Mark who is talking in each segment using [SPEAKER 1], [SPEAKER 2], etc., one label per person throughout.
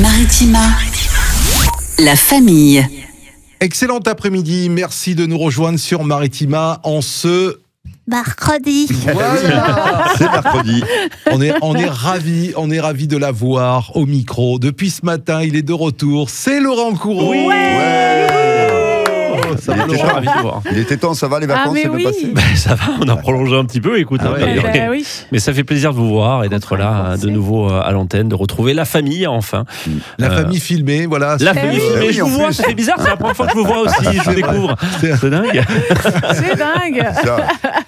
[SPEAKER 1] Maritima, la famille.
[SPEAKER 2] Excellent après-midi, merci de nous rejoindre sur Maritima en ce...
[SPEAKER 3] Mercredi.
[SPEAKER 2] Voilà.
[SPEAKER 4] C'est mercredi.
[SPEAKER 2] On est ravis de la voir au micro. Depuis ce matin, il est de retour. C'est Laurent Courreau. Ça va, Laurent.
[SPEAKER 5] Ravi de voir.
[SPEAKER 4] Il était temps, ça va les vacances, c'est bien passé.
[SPEAKER 5] Ça va, on a prolongé un petit peu, écoute.
[SPEAKER 3] Oui.
[SPEAKER 5] Mais ça fait plaisir de vous voir et d'être là de nouveau à l'antenne, de retrouver la famille enfin.
[SPEAKER 2] La famille filmée, voilà.
[SPEAKER 5] La famille filmée, je vous vois,
[SPEAKER 4] plus.
[SPEAKER 5] ça fait bizarre, c'est la première fois que je vous vois aussi, je vous découvre. C'est dingue.
[SPEAKER 3] C'est dingue.
[SPEAKER 4] Ça,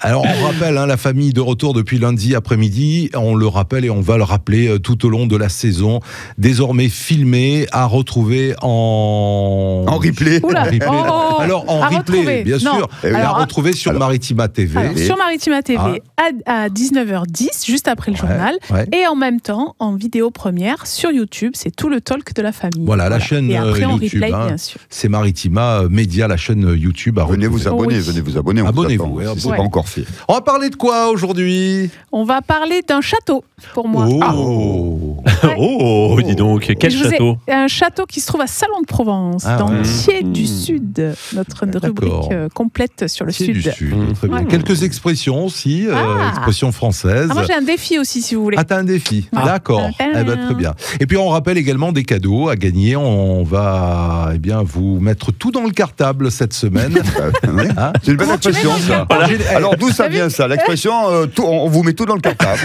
[SPEAKER 2] Alors on rappelle, la famille de retour depuis lundi après-midi. On le rappelle et on va le rappeler tout au long de la saison. Désormais filmé, à retrouver en
[SPEAKER 4] replay.
[SPEAKER 3] Oula.
[SPEAKER 2] En replay.
[SPEAKER 3] Oh.
[SPEAKER 2] Alors en
[SPEAKER 3] À
[SPEAKER 2] replay,
[SPEAKER 3] retrouver.
[SPEAKER 2] bien
[SPEAKER 3] Non.
[SPEAKER 2] sûr.
[SPEAKER 4] Eh oui.
[SPEAKER 2] Et à
[SPEAKER 3] Alors,
[SPEAKER 2] retrouver sur Maritima TV.
[SPEAKER 3] Alors, sur Maritima TV à 19h10, juste après le journal,
[SPEAKER 2] ouais.
[SPEAKER 3] et en même temps en vidéo première sur YouTube. C'est tout le talk de la famille.
[SPEAKER 2] Voilà, la chaîne
[SPEAKER 3] Et après en
[SPEAKER 2] YouTube,
[SPEAKER 3] replay,
[SPEAKER 2] hein.
[SPEAKER 3] bien sûr.
[SPEAKER 2] C'est Maritima Média, la chaîne YouTube. À
[SPEAKER 4] Venez
[SPEAKER 2] retrouver.
[SPEAKER 4] vous abonner,
[SPEAKER 3] Oui.
[SPEAKER 4] venez vous abonner. on vous
[SPEAKER 2] Abonnez-vous,
[SPEAKER 4] attend,
[SPEAKER 2] ouais,
[SPEAKER 4] si c'est
[SPEAKER 3] ouais.
[SPEAKER 4] pas encore fait.
[SPEAKER 2] On va parler de quoi aujourd'hui?
[SPEAKER 3] On va parler d'un château pour moi.
[SPEAKER 2] Oh.
[SPEAKER 5] Oh, dis donc, quel
[SPEAKER 3] Je vous ai-
[SPEAKER 5] château.
[SPEAKER 3] Un château qui se trouve à Salon de Provence, dans
[SPEAKER 2] ouais.
[SPEAKER 3] Thiers du Sud. Notre rubrique complète sur le
[SPEAKER 2] C'est
[SPEAKER 3] Sud.
[SPEAKER 2] du Sud. Très bien.
[SPEAKER 3] Ouais.
[SPEAKER 2] Quelques expressions aussi, expressions françaises.
[SPEAKER 3] Ah, moi j'ai un défi aussi si vous voulez.
[SPEAKER 2] Ah, t'as un défi.
[SPEAKER 3] Ah.
[SPEAKER 2] D'accord. Eh ben, très bien. Et puis, on rappelle également des cadeaux à gagner. On va vous mettre tout dans le cartable cette semaine.
[SPEAKER 4] Ouais.
[SPEAKER 2] Hein?
[SPEAKER 4] C'est une belle
[SPEAKER 3] Comment tu mets
[SPEAKER 4] expression,
[SPEAKER 3] dans le
[SPEAKER 4] ça.
[SPEAKER 3] cartable
[SPEAKER 4] Alors, d'où ça
[SPEAKER 3] T'as vu
[SPEAKER 4] vient, ça? L'expression, on vous met tout dans le cartable.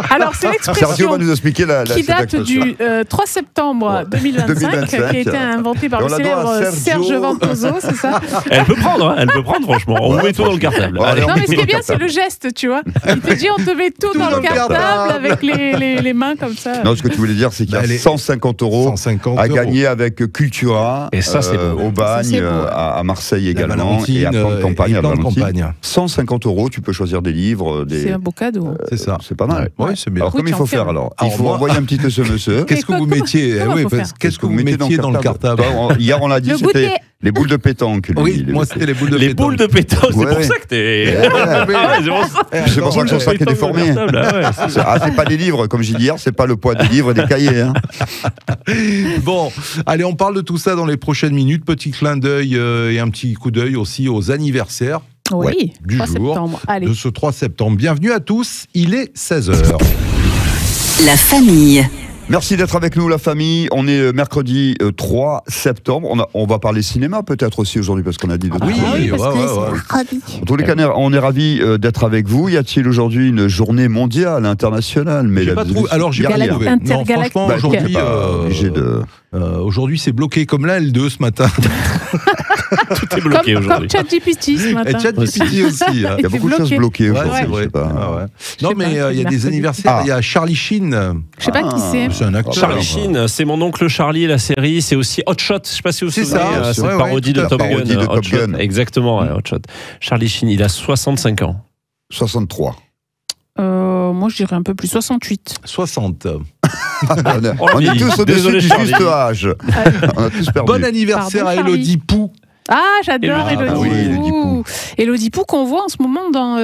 [SPEAKER 3] Alors c'est
[SPEAKER 4] Sergio
[SPEAKER 3] l'expression
[SPEAKER 4] va nous expliquer
[SPEAKER 3] qui
[SPEAKER 4] cette
[SPEAKER 3] date
[SPEAKER 4] expression.
[SPEAKER 3] du 3 septembre 2025, qui a été inventé par
[SPEAKER 4] Et
[SPEAKER 3] le
[SPEAKER 4] on la doit à
[SPEAKER 3] célèbre Serge
[SPEAKER 4] Sergio.
[SPEAKER 3] Ventoso, c'est ça?
[SPEAKER 5] Elle peut prendre, franchement. On vous met tout dans le cartable.
[SPEAKER 4] Ouais,
[SPEAKER 5] Allez.
[SPEAKER 3] Non mais ce qui est bien, c'est
[SPEAKER 4] cartable.
[SPEAKER 3] le geste, tu vois. Il te dit on te met tout dans le cartable avec les mains comme ça.
[SPEAKER 4] Non, ce que tu voulais dire, c'est qu'il y a
[SPEAKER 2] Allez.
[SPEAKER 4] 150 euros
[SPEAKER 2] 150
[SPEAKER 4] à
[SPEAKER 2] euros.
[SPEAKER 4] gagner avec Cultura,
[SPEAKER 5] Et ça, c'est beau.
[SPEAKER 4] au Bagne,
[SPEAKER 3] Ça, c'est beau.
[SPEAKER 4] à Marseille
[SPEAKER 2] La
[SPEAKER 4] également,
[SPEAKER 2] Valentine,
[SPEAKER 4] et à Plan de Campagne.
[SPEAKER 2] et
[SPEAKER 4] à
[SPEAKER 2] Plan de
[SPEAKER 4] Valentine.
[SPEAKER 2] Campagne.
[SPEAKER 4] 150 euros, tu peux choisir des livres,
[SPEAKER 3] C'est un beau cadeau.
[SPEAKER 2] C'est ça.
[SPEAKER 4] c'est pas mal.
[SPEAKER 2] Oui, c'est bien.
[SPEAKER 4] Alors,
[SPEAKER 3] Oui,
[SPEAKER 4] comme il
[SPEAKER 3] tu
[SPEAKER 4] faut
[SPEAKER 3] en fais
[SPEAKER 4] faire
[SPEAKER 3] un.
[SPEAKER 4] alors?
[SPEAKER 2] Alors,
[SPEAKER 4] Il faut
[SPEAKER 2] moi-
[SPEAKER 4] envoyer un petit SMS.
[SPEAKER 2] Qu'est-ce que vous mettiez
[SPEAKER 3] Comment faut faire
[SPEAKER 2] Qu'est-ce que vous mettiez dans le cartable?
[SPEAKER 4] Hier, on l'a dit,
[SPEAKER 3] Le
[SPEAKER 4] c'était
[SPEAKER 3] goûter.
[SPEAKER 4] les boules de pétanque. lui,
[SPEAKER 2] Oui,
[SPEAKER 4] les-
[SPEAKER 2] moi c'était les boules de
[SPEAKER 5] Les
[SPEAKER 2] pétanque.
[SPEAKER 5] boules de pétanque, c'est
[SPEAKER 4] Ouais,
[SPEAKER 5] pour
[SPEAKER 4] ouais.
[SPEAKER 5] ça que t'es.
[SPEAKER 4] Ouais.
[SPEAKER 5] Ah ouais, c'est pour ça.
[SPEAKER 4] C'est pour ça que son sac est déformé. C'est pas des livres, comme j'ai dit hier, c'est pas le poids des livres et des cahiers. Hein.
[SPEAKER 2] Bon, allez, on parle de tout ça dans les prochaines minutes. Petit clin d'œil et un petit coup d'œil aussi aux anniversaires
[SPEAKER 3] Oui,
[SPEAKER 2] du
[SPEAKER 3] 3
[SPEAKER 2] jour
[SPEAKER 3] septembre. Allez.
[SPEAKER 2] de ce 3 septembre. Bienvenue à tous, il est 16h.
[SPEAKER 1] La famille.
[SPEAKER 4] Merci d'être avec nous, la famille. On est mercredi 3 septembre. On va parler cinéma peut-être aussi aujourd'hui, parce qu'on a dit de
[SPEAKER 2] Oui,
[SPEAKER 3] parce que
[SPEAKER 2] ouais,
[SPEAKER 3] c'est
[SPEAKER 2] ouais.
[SPEAKER 3] mercredi.
[SPEAKER 4] En tous les cas, on est ravis d'être avec vous. Y a-t-il aujourd'hui une journée mondiale, internationale?
[SPEAKER 2] J'ai pas trouvé. Alors j'ai pas
[SPEAKER 4] Rien.
[SPEAKER 2] trouvé.
[SPEAKER 3] Galactique.
[SPEAKER 2] Non, franchement,
[SPEAKER 4] Bah,
[SPEAKER 2] aujourd'hui,
[SPEAKER 4] t'es pas obligé de...
[SPEAKER 2] aujourd'hui c'est bloqué comme la L2 ce matin.
[SPEAKER 5] Tout est bloqué
[SPEAKER 3] Comme
[SPEAKER 5] aujourd'hui.
[SPEAKER 3] ChatGPT ce
[SPEAKER 2] Et
[SPEAKER 3] matin.
[SPEAKER 2] ChatGPT aussi. Hein.
[SPEAKER 4] Il y a
[SPEAKER 3] C'est
[SPEAKER 4] beaucoup de choses
[SPEAKER 3] bloqué.
[SPEAKER 4] bloquées
[SPEAKER 2] Ouais,
[SPEAKER 4] aujourd'hui.
[SPEAKER 2] c'est vrai.
[SPEAKER 4] je sais pas.
[SPEAKER 2] Ah ouais.
[SPEAKER 3] Je
[SPEAKER 2] Non
[SPEAKER 3] sais
[SPEAKER 2] mais
[SPEAKER 3] pas,
[SPEAKER 2] il y a des
[SPEAKER 3] mercredi.
[SPEAKER 2] anniversaires.
[SPEAKER 4] Ah.
[SPEAKER 2] Il y a Charlie Sheen.
[SPEAKER 3] Je sais pas qui c'est.
[SPEAKER 2] C'est un acteur.
[SPEAKER 5] Charlie Sheen, c'est mon oncle Charlie, la série, c'est aussi Hot Shot, je sais pas si vous vous
[SPEAKER 2] C'est
[SPEAKER 5] souvenez,
[SPEAKER 2] ça,
[SPEAKER 5] c'est
[SPEAKER 2] ouais,
[SPEAKER 5] une parodie
[SPEAKER 2] tout à
[SPEAKER 5] de
[SPEAKER 2] fait.
[SPEAKER 5] Top Gun.
[SPEAKER 4] Parodie de
[SPEAKER 5] Hot
[SPEAKER 4] Top
[SPEAKER 5] Shot.
[SPEAKER 4] Gun.
[SPEAKER 5] Exactement, ouais, Hot Shot. Charlie Sheen, il a 65 ans.
[SPEAKER 4] 63.
[SPEAKER 3] Moi je dirais un peu plus, 68.
[SPEAKER 2] 60.
[SPEAKER 4] On est tous au-dessus
[SPEAKER 5] Désolé,
[SPEAKER 4] du
[SPEAKER 5] Charlie.
[SPEAKER 4] juste âge. On a tous perdu.
[SPEAKER 2] Bon anniversaire
[SPEAKER 3] Pardon,
[SPEAKER 2] à
[SPEAKER 3] Charlie.
[SPEAKER 2] Elodie Pou.
[SPEAKER 3] Ah, j'adore
[SPEAKER 5] Élodie.
[SPEAKER 3] Elodie
[SPEAKER 4] Ah oui, Élodie
[SPEAKER 3] Pou. Élodie Pou qu'on voit en ce moment dans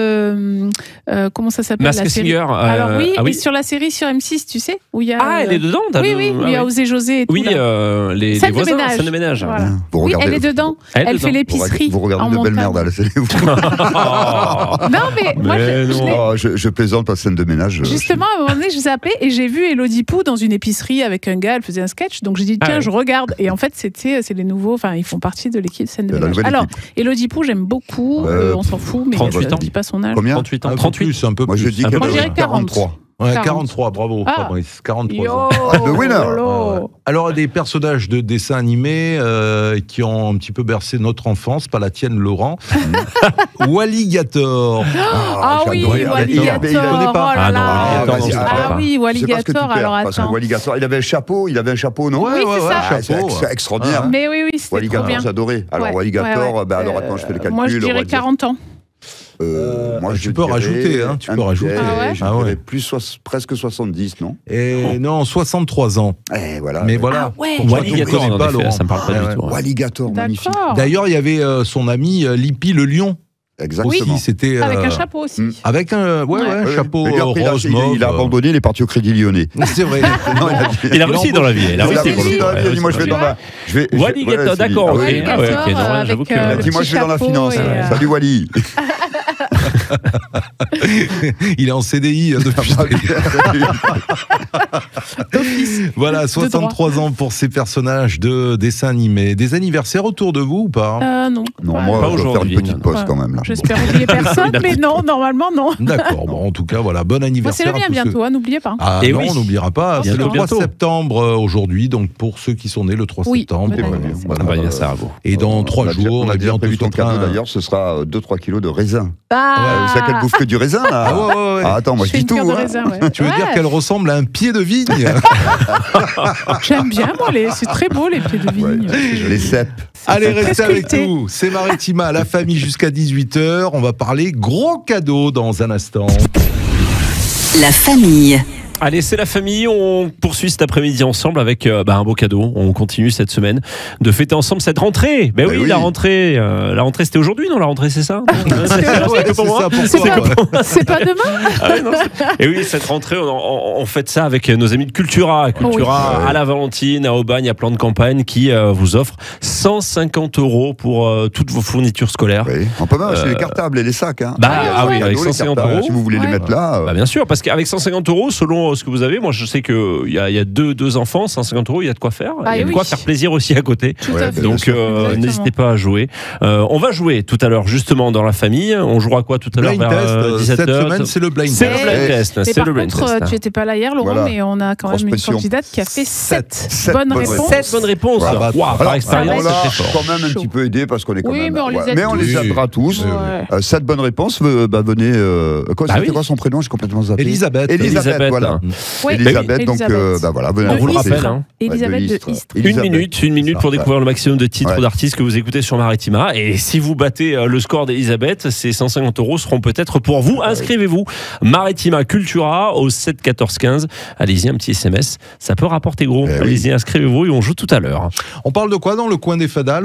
[SPEAKER 3] comment ça s'appelle
[SPEAKER 5] Masked
[SPEAKER 3] la série.
[SPEAKER 5] Singer.
[SPEAKER 3] Alors oui,
[SPEAKER 5] ah oui.
[SPEAKER 3] et sur la série sur M6, tu sais, où il y a
[SPEAKER 5] Ah, elle est dedans t'as
[SPEAKER 3] oui,
[SPEAKER 5] vu-
[SPEAKER 3] oui, où
[SPEAKER 5] ah
[SPEAKER 3] il y a
[SPEAKER 5] ouais.
[SPEAKER 3] Osé José et tout.
[SPEAKER 5] Oui,
[SPEAKER 3] là.
[SPEAKER 5] les
[SPEAKER 3] Scène de
[SPEAKER 5] voisins,
[SPEAKER 3] ménage.
[SPEAKER 5] scène de ménage.
[SPEAKER 3] Voilà.
[SPEAKER 4] Vous
[SPEAKER 3] Oui,
[SPEAKER 4] regardez,
[SPEAKER 3] elle est dedans.
[SPEAKER 5] Elle est
[SPEAKER 3] Elle fait
[SPEAKER 5] dedans.
[SPEAKER 3] l'épicerie.
[SPEAKER 4] vous regardez
[SPEAKER 3] en
[SPEAKER 4] de belle
[SPEAKER 3] montagne.
[SPEAKER 4] merde à la télé. vous.
[SPEAKER 5] Oh.
[SPEAKER 3] Non, mais moi,
[SPEAKER 5] Mais
[SPEAKER 3] je
[SPEAKER 5] non.
[SPEAKER 3] l'ai-
[SPEAKER 4] Oh, je plaisante pas scène de ménage.
[SPEAKER 3] justement, à un moment donné, je zappais et j'ai vu Elodie Pou dans une épicerie avec un gars, elle faisait un sketch, donc j'ai dit,
[SPEAKER 5] Ah
[SPEAKER 3] tiens,
[SPEAKER 5] ouais.
[SPEAKER 3] je regarde. Et en fait, c'est les nouveaux, enfin, ils font partie de l'équipe scène de
[SPEAKER 4] De la
[SPEAKER 3] ménage.
[SPEAKER 4] nouvelle
[SPEAKER 3] Alors,
[SPEAKER 4] équipe.
[SPEAKER 3] Elodie Pou, j'aime beaucoup, on s'en fout, mais
[SPEAKER 5] 38
[SPEAKER 3] je
[SPEAKER 5] ans.
[SPEAKER 3] dis pas son âge.
[SPEAKER 4] Combien?
[SPEAKER 5] 38 ans.
[SPEAKER 2] Un peu
[SPEAKER 5] 38.
[SPEAKER 2] plus, un peu
[SPEAKER 4] Moi, je
[SPEAKER 2] plus.
[SPEAKER 4] dis
[SPEAKER 5] Un
[SPEAKER 4] qu'elle
[SPEAKER 5] peu
[SPEAKER 4] a
[SPEAKER 5] plus.
[SPEAKER 4] 43.
[SPEAKER 2] Ouais,
[SPEAKER 3] 40.
[SPEAKER 2] 43, bravo
[SPEAKER 3] Ah.
[SPEAKER 2] Fabrice, 43
[SPEAKER 3] Yo,
[SPEAKER 2] ans.
[SPEAKER 4] the winner.
[SPEAKER 3] lolo.
[SPEAKER 2] Alors, des personnages de dessins animés qui ont un petit peu bercé notre enfance, pas la tienne, Laurent. Walligator.
[SPEAKER 3] Ah oui,
[SPEAKER 4] j'adorais.
[SPEAKER 3] Walligator,
[SPEAKER 4] Il a-
[SPEAKER 3] oh là
[SPEAKER 5] Ah non,
[SPEAKER 3] là.
[SPEAKER 5] Walligator, non,
[SPEAKER 4] vas-y,
[SPEAKER 5] je
[SPEAKER 4] arrête.
[SPEAKER 5] sais
[SPEAKER 3] Ah
[SPEAKER 5] pas.
[SPEAKER 3] oui,
[SPEAKER 4] Je sais pas ce que tu
[SPEAKER 3] Walligator,
[SPEAKER 4] perds,
[SPEAKER 3] alors
[SPEAKER 4] parce que
[SPEAKER 3] attends.
[SPEAKER 4] Walligator, il avait un chapeau, non?
[SPEAKER 3] Oui, c'est ça.
[SPEAKER 4] Ah, c'est
[SPEAKER 2] Chapeau, ouais.
[SPEAKER 4] extraordinaire.
[SPEAKER 3] Mais oui, c'était trop
[SPEAKER 4] Walligator,
[SPEAKER 3] bien.
[SPEAKER 4] j'adorais. Alors,
[SPEAKER 3] Ouais,
[SPEAKER 4] Walligator,
[SPEAKER 3] ouais, ouais.
[SPEAKER 4] bah, alors attends, je fais le calcul.
[SPEAKER 3] Moi, je
[SPEAKER 4] on
[SPEAKER 3] dirais
[SPEAKER 4] va dire,
[SPEAKER 3] 40 ans.
[SPEAKER 4] moi,
[SPEAKER 2] tu
[SPEAKER 4] je
[SPEAKER 2] peux
[SPEAKER 4] dirais
[SPEAKER 2] rajouter, hein, tu peux
[SPEAKER 4] un
[SPEAKER 2] rajouter.
[SPEAKER 4] petit-
[SPEAKER 3] Ah ouais
[SPEAKER 4] je
[SPEAKER 2] Ah ouais.
[SPEAKER 4] dirais presque 70, non?
[SPEAKER 2] Et non, 63 ans.
[SPEAKER 4] Eh, voilà.
[SPEAKER 2] Mais
[SPEAKER 4] Ouais.
[SPEAKER 2] voilà.
[SPEAKER 3] Ah ouais.
[SPEAKER 2] Pour moi,
[SPEAKER 5] Walligator,
[SPEAKER 2] on connaît
[SPEAKER 5] en
[SPEAKER 2] pas,
[SPEAKER 5] effet,
[SPEAKER 2] Laurent.
[SPEAKER 5] ça me parle pas
[SPEAKER 2] Ouais,
[SPEAKER 5] du
[SPEAKER 2] ouais.
[SPEAKER 5] tout. Ouais.
[SPEAKER 4] Walligator, magnifique.
[SPEAKER 3] D'accord.
[SPEAKER 2] D'ailleurs, il y avait son ami Lippi le lion.
[SPEAKER 4] Exactement.
[SPEAKER 2] Aussi, c'était
[SPEAKER 3] Avec un chapeau aussi.
[SPEAKER 2] avec un chapeau
[SPEAKER 4] Et puis après,
[SPEAKER 2] rose mauve.
[SPEAKER 4] il a abandonné, il est parti au Crédit Lyonnais.
[SPEAKER 2] C'est vrai.
[SPEAKER 4] Non,
[SPEAKER 5] Il a réussi dans la vie. Il a réussi.
[SPEAKER 4] réussi dans la vie. Il a dit, moi, je vais dans la.
[SPEAKER 5] Wally Gator, d'accord.
[SPEAKER 4] Ah
[SPEAKER 5] Ok,
[SPEAKER 4] oui.
[SPEAKER 5] ah ouais, ok, non, j'avoue que.
[SPEAKER 4] Il a dit, moi, je vais dans la finance. Salut, Wally.
[SPEAKER 2] Il est en CDI depuis. Voilà, 63 ans pour ces personnages de dessins animés. Des anniversaires autour de vous ou pas
[SPEAKER 3] Non.
[SPEAKER 4] Non,
[SPEAKER 3] Ouais.
[SPEAKER 4] moi,
[SPEAKER 5] Pas
[SPEAKER 4] je dois faire une
[SPEAKER 5] aujourd'hui,
[SPEAKER 4] petite
[SPEAKER 5] non.
[SPEAKER 4] pause quand même. Là.
[SPEAKER 3] J'espère oublier personne, mais non, normalement non.
[SPEAKER 2] D'accord, bon, en tout cas, voilà, bon
[SPEAKER 3] Moi,
[SPEAKER 2] anniversaire.
[SPEAKER 3] c'est le mien
[SPEAKER 2] à tous ceux-
[SPEAKER 3] bientôt, n'oubliez pas.
[SPEAKER 2] Ah
[SPEAKER 5] Et
[SPEAKER 2] non,
[SPEAKER 5] oui.
[SPEAKER 2] on n'oubliera pas. C'est le
[SPEAKER 5] Bientôt,
[SPEAKER 2] 3
[SPEAKER 5] bientôt.
[SPEAKER 2] septembre aujourd'hui, donc pour ceux qui sont nés le 3
[SPEAKER 3] Oui,
[SPEAKER 2] septembre.
[SPEAKER 3] bon anniversaire.
[SPEAKER 2] Voilà.
[SPEAKER 5] Bon anniversaire à vous.
[SPEAKER 2] Et dans 3 jours,
[SPEAKER 4] on a
[SPEAKER 2] eh
[SPEAKER 4] déjà
[SPEAKER 2] bien,
[SPEAKER 4] prévu
[SPEAKER 2] tous
[SPEAKER 4] ton
[SPEAKER 2] en train-
[SPEAKER 4] cadeau d'ailleurs, ce sera 2-3 kilos de raisin.
[SPEAKER 3] Ah,
[SPEAKER 4] Vous savez qu'elle bouffe que du raisin là
[SPEAKER 2] Ah ouais, ouais, ouais.
[SPEAKER 4] Ah, attends, moi
[SPEAKER 3] je
[SPEAKER 4] je
[SPEAKER 3] fais
[SPEAKER 4] dis
[SPEAKER 3] une
[SPEAKER 4] tout.
[SPEAKER 3] cure de
[SPEAKER 4] hein.
[SPEAKER 3] raisin, ouais.
[SPEAKER 2] Tu veux dire
[SPEAKER 3] Ouais.
[SPEAKER 2] qu'elle ressemble à un pied de vigne?
[SPEAKER 3] J'aime bien, moi, c'est très beau, les pieds de vigne.
[SPEAKER 4] Ouais, les cèpes.
[SPEAKER 2] Allez,
[SPEAKER 3] Très
[SPEAKER 2] restez avec
[SPEAKER 3] sculpté.
[SPEAKER 2] nous. C'est Maritima, la famille jusqu'à 18h. On va parler gros cadeaux dans un instant.
[SPEAKER 1] La famille.
[SPEAKER 5] Allez, c'est la famille. On poursuit cet après-midi ensemble avec un beau cadeau. On continue cette semaine de fêter ensemble cette rentrée. Ben oui,
[SPEAKER 4] oui.
[SPEAKER 5] la rentrée, c'était aujourd'hui, non? La rentrée, c'est ça?
[SPEAKER 2] Ouais,
[SPEAKER 5] C'est pour moi.
[SPEAKER 2] c'est ça, pourquoi?
[SPEAKER 3] C'est pas demain?
[SPEAKER 5] Ah ouais, non, et oui, cette rentrée, on fête ça avec nos amis de Cultura. Cultura,
[SPEAKER 4] oui.
[SPEAKER 5] à la Valentine, à Aubagne, à Plan de Campagne, qui vous offre 150 € pour toutes vos fournitures scolaires.
[SPEAKER 4] Oui. On peut même acheter les cartables et les sacs. Hein.
[SPEAKER 5] Ah oui,
[SPEAKER 4] Les
[SPEAKER 5] avec
[SPEAKER 4] cadeaux, les
[SPEAKER 5] 150
[SPEAKER 4] cartables,
[SPEAKER 5] €.
[SPEAKER 4] Si vous voulez les
[SPEAKER 3] Ouais.
[SPEAKER 4] mettre là.
[SPEAKER 5] Bah bien sûr, parce qu'avec 150 €, selon ce que vous avez, moi je sais qu'il y a deux enfants, 150 €, il y a de quoi faire.
[SPEAKER 3] Ah
[SPEAKER 5] il y a de
[SPEAKER 3] oui.
[SPEAKER 5] quoi faire plaisir aussi à côté.
[SPEAKER 3] Tout
[SPEAKER 4] Ouais,
[SPEAKER 3] à fait.
[SPEAKER 4] bien
[SPEAKER 5] Donc
[SPEAKER 4] sûr.
[SPEAKER 3] Exactement.
[SPEAKER 5] n'hésitez pas à jouer. On va jouer tout à l'heure justement dans la famille. On jouera quoi tout à l'heure
[SPEAKER 2] Blind
[SPEAKER 5] vers
[SPEAKER 2] test,
[SPEAKER 5] 17h.
[SPEAKER 2] cette semaine, c'est le blind
[SPEAKER 5] C'est
[SPEAKER 2] test.
[SPEAKER 5] le blind
[SPEAKER 3] Et-
[SPEAKER 5] test.
[SPEAKER 3] Mais
[SPEAKER 5] C'est
[SPEAKER 3] par
[SPEAKER 5] le blind
[SPEAKER 3] contre,
[SPEAKER 5] test.
[SPEAKER 3] tu n'étais pas là hier, Laurent,
[SPEAKER 4] Voilà.
[SPEAKER 3] mais on a quand
[SPEAKER 4] Grosse
[SPEAKER 3] même une
[SPEAKER 4] pression.
[SPEAKER 3] candidate qui a fait 7
[SPEAKER 4] Sept
[SPEAKER 3] bonnes
[SPEAKER 4] bonnes
[SPEAKER 3] réponses.
[SPEAKER 5] 7 bonnes réponses.
[SPEAKER 2] Voilà.
[SPEAKER 5] Waouh, par
[SPEAKER 4] Alors,
[SPEAKER 5] expérience,
[SPEAKER 4] on l'a
[SPEAKER 5] c'est très fort.
[SPEAKER 4] quand même un petit peu aidé parce qu'on est quand
[SPEAKER 3] Oui,
[SPEAKER 4] même.
[SPEAKER 3] mais on les
[SPEAKER 4] ouais.
[SPEAKER 3] aide
[SPEAKER 4] Mais on les
[SPEAKER 2] tous.
[SPEAKER 4] aidera tous.
[SPEAKER 3] Ouais.
[SPEAKER 4] 7 bonnes réponses. Venez. C'était
[SPEAKER 5] oui.
[SPEAKER 4] quoi son prénom? J'ai complètement zappé.
[SPEAKER 2] Elisabeth.
[SPEAKER 4] Elisabeth, voilà.
[SPEAKER 3] Ouais,
[SPEAKER 4] Elisabeth, donc voilà. Venez.
[SPEAKER 5] On vous le
[SPEAKER 3] De
[SPEAKER 5] rappelle.
[SPEAKER 3] Istres.
[SPEAKER 5] Hein.
[SPEAKER 3] Elisabeth de
[SPEAKER 4] Istres.
[SPEAKER 3] Istres.
[SPEAKER 5] Une minute pour
[SPEAKER 4] ça.
[SPEAKER 5] découvrir le maximum de titres
[SPEAKER 4] Ouais.
[SPEAKER 5] d'artistes que vous écoutez sur Maritima. Et si vous battez le score d'Elisabeth, ces 150 € seront peut-être pour vous. Inscrivez-vous. Maritima Cultura au 7 14 15. Allez-y, un petit SMS. Ça peut rapporter gros.
[SPEAKER 4] Eh oui.
[SPEAKER 5] Allez-y, inscrivez-vous et on joue tout à l'heure.
[SPEAKER 2] On parle de quoi dans le coin des fadas,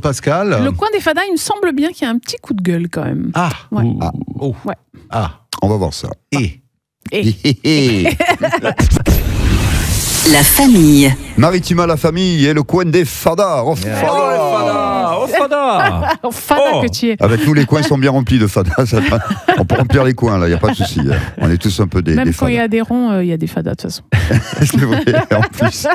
[SPEAKER 2] Pascal?
[SPEAKER 3] Le coin des fadas, il me semble bien qu'il y a un petit coup de gueule quand même.
[SPEAKER 2] Ah,
[SPEAKER 3] Ouais.
[SPEAKER 5] Ouh.
[SPEAKER 2] ah, oh,
[SPEAKER 3] Ouais.
[SPEAKER 2] ah,
[SPEAKER 4] On va voir ça.
[SPEAKER 2] et.
[SPEAKER 3] Et
[SPEAKER 1] La famille.
[SPEAKER 4] Maritima, la famille et le coin des fadas. Oh,
[SPEAKER 2] Yeah.
[SPEAKER 4] fadas.
[SPEAKER 5] Oh, Fada.
[SPEAKER 3] oh, fada
[SPEAKER 5] Oh.
[SPEAKER 3] que tu es.
[SPEAKER 4] Avec nous, les coins sont bien remplis de fadas. On peut remplir les coins, là, il n'y a pas de souci. On est tous un peu des
[SPEAKER 3] Même quand il y
[SPEAKER 4] fadas.
[SPEAKER 3] a des ronds, il y a des fadas de toute façon.
[SPEAKER 4] C'est vrai, en plus.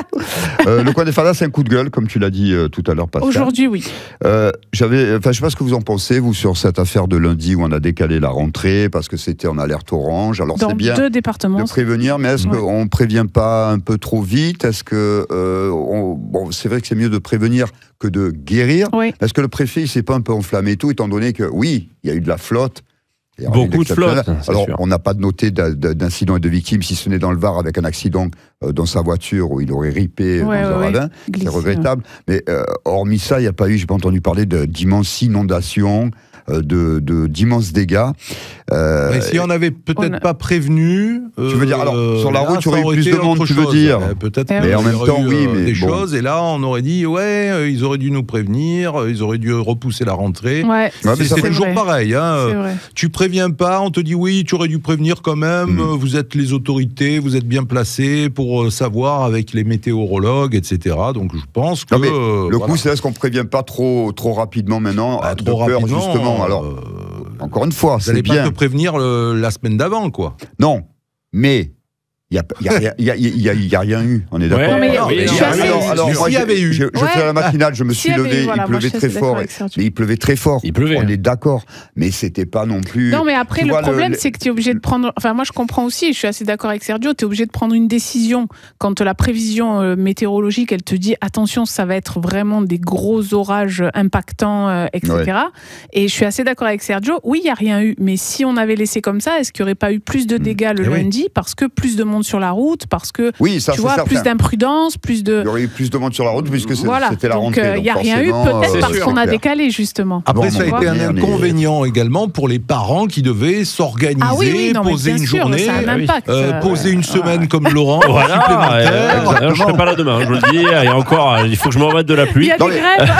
[SPEAKER 4] Le coin des fadas, c'est un coup de gueule, comme tu l'as dit tout à l'heure, Pascal.
[SPEAKER 3] Aujourd'hui, oui.
[SPEAKER 4] Je ne sais pas ce que vous en pensez, vous, sur cette affaire de lundi où on a décalé la rentrée parce que c'était en alerte orange. Alors,
[SPEAKER 3] Dans
[SPEAKER 4] c'est bien
[SPEAKER 3] 2 départements.
[SPEAKER 4] de prévenir, mais est-ce
[SPEAKER 3] Ouais.
[SPEAKER 4] qu'on ne prévient pas un peu trop vite? Est-ce que bon, c'est vrai que c'est mieux de prévenir que de guérir.
[SPEAKER 3] Oui.
[SPEAKER 4] Est-ce que le préfet il s'est pas un peu enflammé et tout, étant donné que oui, il y a eu de la flotte. Il y a
[SPEAKER 5] Beaucoup
[SPEAKER 4] rien
[SPEAKER 5] de flotte,
[SPEAKER 4] d'exceptionnel.
[SPEAKER 5] c'est
[SPEAKER 4] Alors,
[SPEAKER 5] sûr.
[SPEAKER 4] on n'a pas noté d'incidents et de victimes, si ce n'est dans le Var avec un accident dans sa voiture où il aurait ripé
[SPEAKER 3] Ouais,
[SPEAKER 4] dans un
[SPEAKER 3] ouais,
[SPEAKER 4] ravin.
[SPEAKER 3] Glissé,
[SPEAKER 4] C'est regrettable. Mais hormis ça, il n'y a pas eu, j'ai pas entendu parler d'immenses inondations, d'immenses dégâts.
[SPEAKER 2] Mais si on n'avait peut-être pas prévenu.
[SPEAKER 4] Tu veux dire, alors, sur la
[SPEAKER 2] là,
[SPEAKER 4] route, il y
[SPEAKER 2] ça
[SPEAKER 4] aurait eu plus
[SPEAKER 2] été
[SPEAKER 4] de monde,
[SPEAKER 2] autre
[SPEAKER 4] tu veux
[SPEAKER 2] chose.
[SPEAKER 4] dire.
[SPEAKER 2] Peut-être.
[SPEAKER 3] Mais
[SPEAKER 2] qu'il y
[SPEAKER 4] en même
[SPEAKER 2] aurait
[SPEAKER 4] temps,
[SPEAKER 2] eu,
[SPEAKER 4] oui, mais
[SPEAKER 2] des
[SPEAKER 4] bon.
[SPEAKER 2] choses. Et là, on aurait dit, ils auraient dû nous prévenir, ils auraient dû repousser la rentrée.
[SPEAKER 3] Ouais,
[SPEAKER 4] Ouais, mais ça
[SPEAKER 2] C'est
[SPEAKER 4] fait-
[SPEAKER 2] toujours
[SPEAKER 3] vrai.
[SPEAKER 2] pareil. Hein.
[SPEAKER 3] c'est vrai.
[SPEAKER 2] Tu préviens pas, on te dit oui, tu aurais dû prévenir quand même. Vous êtes les autorités, vous êtes bien placés pour savoir avec les météorologues, etc. Donc je pense que
[SPEAKER 4] Non, mais le
[SPEAKER 2] voilà.
[SPEAKER 4] coup, c'est est-ce qu'on ne prévient pas trop rapidement maintenant,
[SPEAKER 2] Bah,
[SPEAKER 4] de
[SPEAKER 2] trop
[SPEAKER 4] peur,
[SPEAKER 2] rapidement.
[SPEAKER 4] justement. Alors, encore une fois,
[SPEAKER 2] vous
[SPEAKER 4] c'est
[SPEAKER 2] n'allez pas
[SPEAKER 4] bien.
[SPEAKER 2] te prévenir la semaine d'avant, quoi.
[SPEAKER 4] Non, mais il n'y a rien eu, on est d'accord.
[SPEAKER 5] Ouais,
[SPEAKER 3] Non, mais
[SPEAKER 2] Non,
[SPEAKER 3] je
[SPEAKER 2] mais
[SPEAKER 3] suis assez-
[SPEAKER 4] alors, moi,
[SPEAKER 2] s'il y avait eu.
[SPEAKER 4] je
[SPEAKER 3] Ouais.
[SPEAKER 4] fais la matinale, je me
[SPEAKER 3] S'il
[SPEAKER 4] suis
[SPEAKER 3] y avait
[SPEAKER 4] levé,
[SPEAKER 3] eu, voilà,
[SPEAKER 4] il
[SPEAKER 3] moi,
[SPEAKER 4] pleuvait
[SPEAKER 3] je suis
[SPEAKER 4] très
[SPEAKER 3] d'accord
[SPEAKER 4] fort.
[SPEAKER 3] avec Sergio.
[SPEAKER 4] Mais il pleuvait très fort.
[SPEAKER 5] Il pleuvait,
[SPEAKER 4] On
[SPEAKER 5] hein.
[SPEAKER 4] est d'accord. Mais c'était pas non plus.
[SPEAKER 3] Non, mais après,
[SPEAKER 4] Tu
[SPEAKER 3] le
[SPEAKER 4] vois,
[SPEAKER 3] problème, c'est que tu es obligé de prendre. Enfin, moi, je comprends aussi, je suis assez d'accord avec Sergio, tu es obligé de prendre une décision quand la prévision météorologique, elle te dit attention, ça va être vraiment des gros orages impactants, etc. Et je suis assez d'accord avec Sergio, oui, il n'y a rien eu. Mais si on avait laissé comme ça, est-ce qu'il n'y aurait pas eu plus de dégâts le
[SPEAKER 2] Eh oui.
[SPEAKER 3] lundi parce que plus de monde monde sur la route parce que
[SPEAKER 4] Oui, ça
[SPEAKER 3] tu
[SPEAKER 4] c'est
[SPEAKER 3] vois,
[SPEAKER 4] certain.
[SPEAKER 3] plus d'imprudence, plus de.
[SPEAKER 4] Il y aurait eu plus de monde sur la route puisque
[SPEAKER 3] Voilà.
[SPEAKER 4] c'était la
[SPEAKER 3] Donc
[SPEAKER 4] rentrée.
[SPEAKER 3] il n'y a
[SPEAKER 4] donc
[SPEAKER 3] rien eu,
[SPEAKER 4] forcément,
[SPEAKER 3] peut-être parce
[SPEAKER 5] sûr.
[SPEAKER 3] qu'on a
[SPEAKER 4] clair.
[SPEAKER 3] décalé justement.
[SPEAKER 2] Après,
[SPEAKER 4] Bon,
[SPEAKER 2] ça a
[SPEAKER 4] bon,
[SPEAKER 2] été un
[SPEAKER 4] on est-
[SPEAKER 2] inconvénient également pour les parents qui devaient s'organiser,
[SPEAKER 3] Ah oui, non, mais
[SPEAKER 2] poser
[SPEAKER 3] bien
[SPEAKER 2] une
[SPEAKER 3] sûr,
[SPEAKER 2] journée,
[SPEAKER 3] ça a un impact.
[SPEAKER 2] poser une semaine comme Laurent,
[SPEAKER 5] Voilà,
[SPEAKER 2] supplémentaire.
[SPEAKER 5] je serai pas là demain, je vous le dis. Et encore, il faut que je me remette de la
[SPEAKER 3] Il
[SPEAKER 5] pluie.
[SPEAKER 3] y a
[SPEAKER 4] Non,
[SPEAKER 3] des
[SPEAKER 4] mais-
[SPEAKER 3] grèves.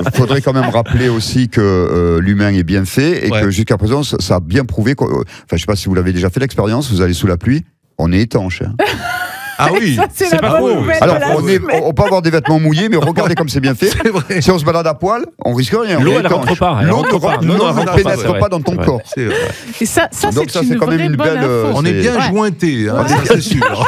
[SPEAKER 4] Il faudrait quand même rappeler aussi que l'humain est bien fait et
[SPEAKER 2] Ouais.
[SPEAKER 4] que jusqu'à présent, ça a bien prouvé. Enfin, je sais pas si vous l'avez déjà fait l'expérience, vous allez sous la pluie, on est étanche. Hein.
[SPEAKER 2] Ah oui,
[SPEAKER 3] Ça, c'est la
[SPEAKER 5] pas
[SPEAKER 3] bonne
[SPEAKER 5] faux.
[SPEAKER 3] nouvelle
[SPEAKER 4] Alors,
[SPEAKER 3] de la semaine.
[SPEAKER 4] on peut avoir des vêtements mouillés, mais regardez comme c'est bien fait.
[SPEAKER 2] c'est vrai.
[SPEAKER 4] Si on se balade à poil, on risque rien.
[SPEAKER 5] L'eau,
[SPEAKER 4] on est
[SPEAKER 5] elle
[SPEAKER 4] étanche.
[SPEAKER 5] rentre pas, elle
[SPEAKER 4] L'eau
[SPEAKER 5] rentre pas.
[SPEAKER 4] l'eau
[SPEAKER 5] Non,
[SPEAKER 4] ne
[SPEAKER 5] elle rentre pas,
[SPEAKER 4] pénètre
[SPEAKER 5] c'est vrai.
[SPEAKER 4] pas dans ton
[SPEAKER 5] Ouais.
[SPEAKER 4] corps.
[SPEAKER 2] C'est vrai.
[SPEAKER 3] Et ça
[SPEAKER 4] Donc
[SPEAKER 3] c'est
[SPEAKER 4] ça, c'est
[SPEAKER 3] une
[SPEAKER 4] quand même
[SPEAKER 3] vraie
[SPEAKER 4] une
[SPEAKER 3] bonne
[SPEAKER 4] belle,
[SPEAKER 3] info.
[SPEAKER 2] On est bien
[SPEAKER 3] Ouais.
[SPEAKER 2] jointés, hein,
[SPEAKER 3] Ouais.
[SPEAKER 2] ça c'est sûr.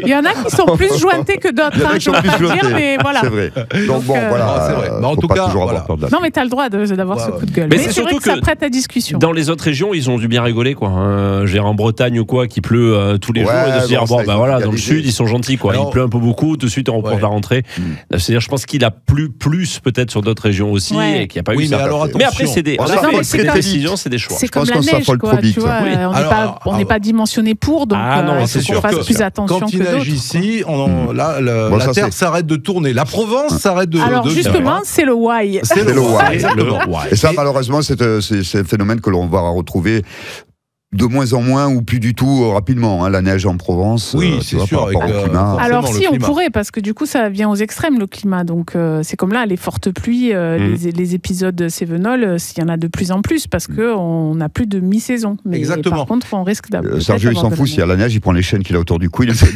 [SPEAKER 3] Il y en a qui sont plus jointés que d'autres,
[SPEAKER 4] Il y en a
[SPEAKER 3] hein,
[SPEAKER 4] qui sont
[SPEAKER 3] je
[SPEAKER 4] plus
[SPEAKER 3] peux dire,
[SPEAKER 4] flotter.
[SPEAKER 3] mais voilà.
[SPEAKER 4] C'est vrai. Donc bon,
[SPEAKER 3] Donc,
[SPEAKER 4] voilà.
[SPEAKER 2] c'est vrai. Mais en
[SPEAKER 4] faut
[SPEAKER 2] tout
[SPEAKER 4] pas
[SPEAKER 2] cas,
[SPEAKER 4] toujours
[SPEAKER 2] voilà.
[SPEAKER 4] avoir peur de la
[SPEAKER 3] Non, mais t'as le droit d'avoir
[SPEAKER 2] Ouais,
[SPEAKER 3] ce
[SPEAKER 2] ouais.
[SPEAKER 3] coup de gueule.
[SPEAKER 5] Mais
[SPEAKER 3] Mais
[SPEAKER 5] c'est
[SPEAKER 3] c'est vrai
[SPEAKER 5] surtout
[SPEAKER 3] que ça
[SPEAKER 5] que
[SPEAKER 3] prête à discussion.
[SPEAKER 5] Dans les autres régions, ils ont dû bien rigoler, quoi. En Bretagne ou quoi, qui pleut tous les
[SPEAKER 4] Ouais,
[SPEAKER 5] jours, et de se dire,
[SPEAKER 4] bon,
[SPEAKER 5] bon,
[SPEAKER 4] ça,
[SPEAKER 5] bah
[SPEAKER 4] ils ont
[SPEAKER 5] voilà,
[SPEAKER 4] bien
[SPEAKER 5] dans le
[SPEAKER 4] visé.
[SPEAKER 5] sud, ils sont gentils, quoi.
[SPEAKER 2] Alors-
[SPEAKER 5] Il pleut un peu beaucoup, tout de suite, on reprend
[SPEAKER 2] Ouais.
[SPEAKER 5] la rentrée. C'est-à-dire, je pense qu'il a plu plus, peut-être, sur d'autres régions aussi,
[SPEAKER 3] Ouais.
[SPEAKER 5] et qu'il n'y a pas
[SPEAKER 2] Oui,
[SPEAKER 5] eu
[SPEAKER 2] mais
[SPEAKER 5] ça.
[SPEAKER 2] alors
[SPEAKER 5] Mais après,
[SPEAKER 2] attention.
[SPEAKER 5] c'est des, en
[SPEAKER 4] Non,
[SPEAKER 5] effet,
[SPEAKER 3] mais
[SPEAKER 5] c'est
[SPEAKER 3] c'est
[SPEAKER 5] des
[SPEAKER 3] comme-
[SPEAKER 5] décisions, c'est des choix.
[SPEAKER 3] C'est
[SPEAKER 4] pense
[SPEAKER 3] comme la
[SPEAKER 4] qu'on s'affole
[SPEAKER 3] neige,
[SPEAKER 4] trop
[SPEAKER 3] quoi.
[SPEAKER 4] vite.
[SPEAKER 3] Tu vois,
[SPEAKER 2] Oui.
[SPEAKER 3] on
[SPEAKER 2] Alors,
[SPEAKER 3] n'est pas dimensionné pour, donc
[SPEAKER 5] Ah non,
[SPEAKER 3] il
[SPEAKER 5] c'est
[SPEAKER 3] faut
[SPEAKER 5] sûr
[SPEAKER 3] qu'on fasse
[SPEAKER 2] que
[SPEAKER 3] plus attention
[SPEAKER 2] quand
[SPEAKER 3] que
[SPEAKER 2] il
[SPEAKER 3] d'autres.
[SPEAKER 2] neige ici, la
[SPEAKER 4] Bon, ça,
[SPEAKER 2] Terre
[SPEAKER 4] c'est-
[SPEAKER 2] s'arrête de tourner. La Provence s'arrête de
[SPEAKER 3] Alors
[SPEAKER 2] de
[SPEAKER 3] justement, c'est le why.
[SPEAKER 2] c'est
[SPEAKER 4] C'est le why.
[SPEAKER 2] exactement.
[SPEAKER 4] Et ça,
[SPEAKER 2] Et-
[SPEAKER 4] malheureusement, c'est un phénomène que l'on va retrouver de moins en moins ou plus du tout rapidement. Hein. La neige en Provence,
[SPEAKER 2] Oui,
[SPEAKER 4] tu
[SPEAKER 2] c'est
[SPEAKER 4] vois,
[SPEAKER 2] sûr,
[SPEAKER 4] par rapport
[SPEAKER 2] avec,
[SPEAKER 4] au climat.
[SPEAKER 2] forcément,
[SPEAKER 3] Alors
[SPEAKER 2] le
[SPEAKER 3] si, on
[SPEAKER 2] climat.
[SPEAKER 3] pourrait, parce que du coup, ça vient aux extrêmes, le climat. Donc c'est comme là, les fortes pluies, les épisodes cévenols, il y en a de plus en plus, parce qu'on n'a plus de mi-saison. Mais
[SPEAKER 2] Exactement.
[SPEAKER 3] par contre, on risque d'avoir...
[SPEAKER 4] Sergio, il s'en fout, s'il y a la neige, il prend les chaînes qu'il a autour du cou, il essaie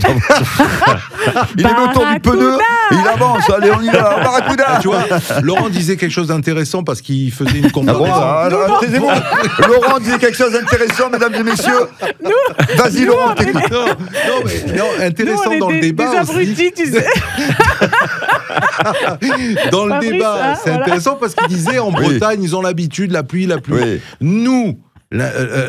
[SPEAKER 4] il est autour du pneu, et il avance, allez, on y va, Barracuda.
[SPEAKER 2] Ah, tu vois, Laurent disait quelque chose d'intéressant parce qu'il faisait une
[SPEAKER 4] Ah bon,
[SPEAKER 2] comparaison.
[SPEAKER 4] alors, taisez-vous. Laurent disait quelque chose d'intéressant, mesdames et messieurs. Vas-y, Laurent, t'écoutes.
[SPEAKER 2] Non, intéressant dans le débat
[SPEAKER 3] des
[SPEAKER 2] aussi.
[SPEAKER 3] abrutis, tu sais.
[SPEAKER 2] Dans le
[SPEAKER 3] Fabrice,
[SPEAKER 2] débat,
[SPEAKER 3] hein,
[SPEAKER 2] c'est
[SPEAKER 3] voilà.
[SPEAKER 2] intéressant parce qu'il disait en
[SPEAKER 4] Oui.
[SPEAKER 2] Bretagne, ils ont l'habitude, la pluie.
[SPEAKER 4] Oui.
[SPEAKER 2] Nous,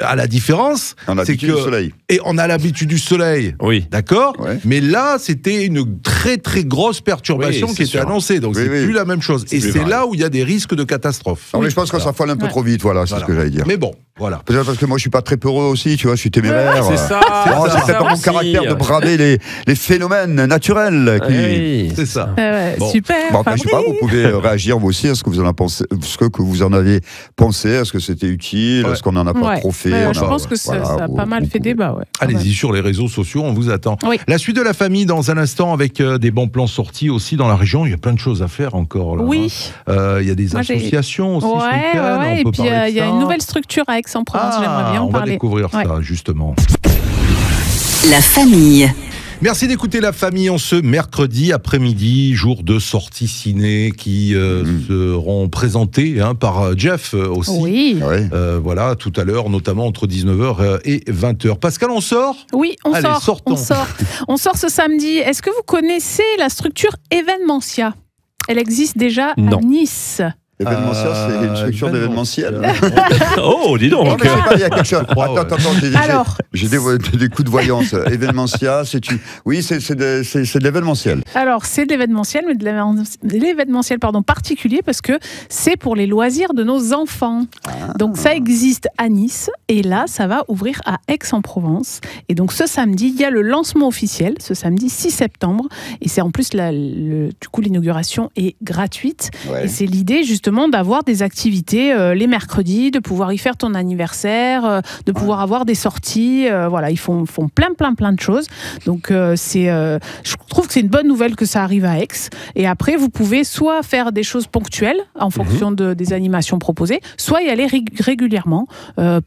[SPEAKER 2] à la différence,
[SPEAKER 4] On a
[SPEAKER 2] c'est
[SPEAKER 4] l'habitude
[SPEAKER 2] que
[SPEAKER 4] du soleil.
[SPEAKER 2] et on a l'habitude du soleil.
[SPEAKER 5] Oui.
[SPEAKER 2] D'accord.
[SPEAKER 4] Ouais.
[SPEAKER 2] Mais là, c'était une très très grosse perturbation
[SPEAKER 5] Oui,
[SPEAKER 2] qui
[SPEAKER 5] c'est
[SPEAKER 2] était
[SPEAKER 5] sûr.
[SPEAKER 2] annoncée. Donc
[SPEAKER 4] Oui,
[SPEAKER 2] c'est
[SPEAKER 4] oui.
[SPEAKER 2] plus la même chose. Et
[SPEAKER 5] plus
[SPEAKER 2] c'est
[SPEAKER 5] pareil.
[SPEAKER 2] là où il y a des risques de catastrophe.
[SPEAKER 4] Non, mais je pense que ça folle un peu
[SPEAKER 3] Ouais.
[SPEAKER 4] trop vite, voilà, c'est
[SPEAKER 2] Voilà.
[SPEAKER 4] ce que j'allais dire.
[SPEAKER 2] Mais bon, voilà.
[SPEAKER 4] Peut-être parce que moi, je suis pas très peureux aussi, tu vois, je suis téméraire.
[SPEAKER 5] C'est ça.
[SPEAKER 4] Oh,
[SPEAKER 5] c'est
[SPEAKER 4] c'est pas mon
[SPEAKER 5] aussi.
[SPEAKER 4] caractère de braver les phénomènes naturels qui.
[SPEAKER 5] Oui.
[SPEAKER 2] C'est ça. Bon.
[SPEAKER 3] Super,
[SPEAKER 4] Bon, après, je sais pas, vous pouvez réagir vous aussi à ce que vous en avez pensé, que vous en avez pensé, est-ce que c'était utile,
[SPEAKER 2] Ouais.
[SPEAKER 4] est-ce qu'on en a pas
[SPEAKER 3] Ouais.
[SPEAKER 4] trop fait.
[SPEAKER 3] Ouais,
[SPEAKER 4] on
[SPEAKER 3] je
[SPEAKER 4] a-
[SPEAKER 3] pense que ça
[SPEAKER 4] voilà,
[SPEAKER 3] a
[SPEAKER 4] vous-
[SPEAKER 3] pas mal
[SPEAKER 4] vous
[SPEAKER 3] fait
[SPEAKER 4] pouvez.
[SPEAKER 3] débat. Ouais.
[SPEAKER 2] Allez-y sur les réseaux sociaux, on vous attend.
[SPEAKER 3] Oui.
[SPEAKER 2] La suite de la famille dans un instant avec des bons plans sortis aussi dans la région. Il y a plein de choses à faire encore. Là,
[SPEAKER 3] Oui.
[SPEAKER 2] hein. Il y a des
[SPEAKER 3] Moi, j'ai-
[SPEAKER 2] associations aussi. ce
[SPEAKER 3] Ouais,
[SPEAKER 2] week-end, on
[SPEAKER 3] et
[SPEAKER 2] peut
[SPEAKER 3] puis
[SPEAKER 2] parler de
[SPEAKER 3] il y a
[SPEAKER 2] ça.
[SPEAKER 3] une nouvelle structure à Aix-en-Provence, j'aimerais bien en
[SPEAKER 2] on va
[SPEAKER 3] parler.
[SPEAKER 2] découvrir
[SPEAKER 3] Ouais.
[SPEAKER 2] ça justement.
[SPEAKER 1] La famille.
[SPEAKER 2] Merci d'écouter la famille en ce mercredi après-midi, jour de sortie ciné qui seront présentés par Jeff aussi.
[SPEAKER 3] Oui.
[SPEAKER 4] Ouais.
[SPEAKER 2] Voilà, tout à l'heure, notamment entre 19h et 20h. Pascal, on sort
[SPEAKER 3] Oui, on
[SPEAKER 2] Allez,
[SPEAKER 3] sort.
[SPEAKER 2] sortons.
[SPEAKER 3] On sort. On sort ce samedi. Est-ce que vous connaissez la structure Evenementia ? Elle existe déjà
[SPEAKER 5] Non.
[SPEAKER 3] à Nice.
[SPEAKER 4] Événementiel, c'est une structure d'événementiel.
[SPEAKER 5] Oh, dis
[SPEAKER 4] Non,
[SPEAKER 5] donc.
[SPEAKER 4] mais je sais pas, il y a quelque chose.
[SPEAKER 2] crois,
[SPEAKER 4] Attends,
[SPEAKER 3] Alors.
[SPEAKER 4] j'ai des coups de voyance. Événementiel, oui, c'est de l'événementiel.
[SPEAKER 3] Alors, c'est de l'événementiel, mais de l'événementiel particulier parce que c'est pour les loisirs de nos enfants. Donc, ça existe à Nice et là, ça va ouvrir à Aix-en-Provence. Et donc, ce samedi, il y a le lancement officiel, ce samedi 6 septembre. Et c'est en plus, du coup, l'inauguration est gratuite.
[SPEAKER 4] Ouais.
[SPEAKER 3] Et c'est l'idée, justement, d'avoir des activités les mercredis, de pouvoir y faire ton anniversaire, de pouvoir avoir des sorties. Voilà, ils font plein de choses. Donc, je trouve que c'est une bonne nouvelle que ça arrive à Aix. Et après, vous pouvez soit faire des choses ponctuelles en fonction des animations proposées, soit y aller régulièrement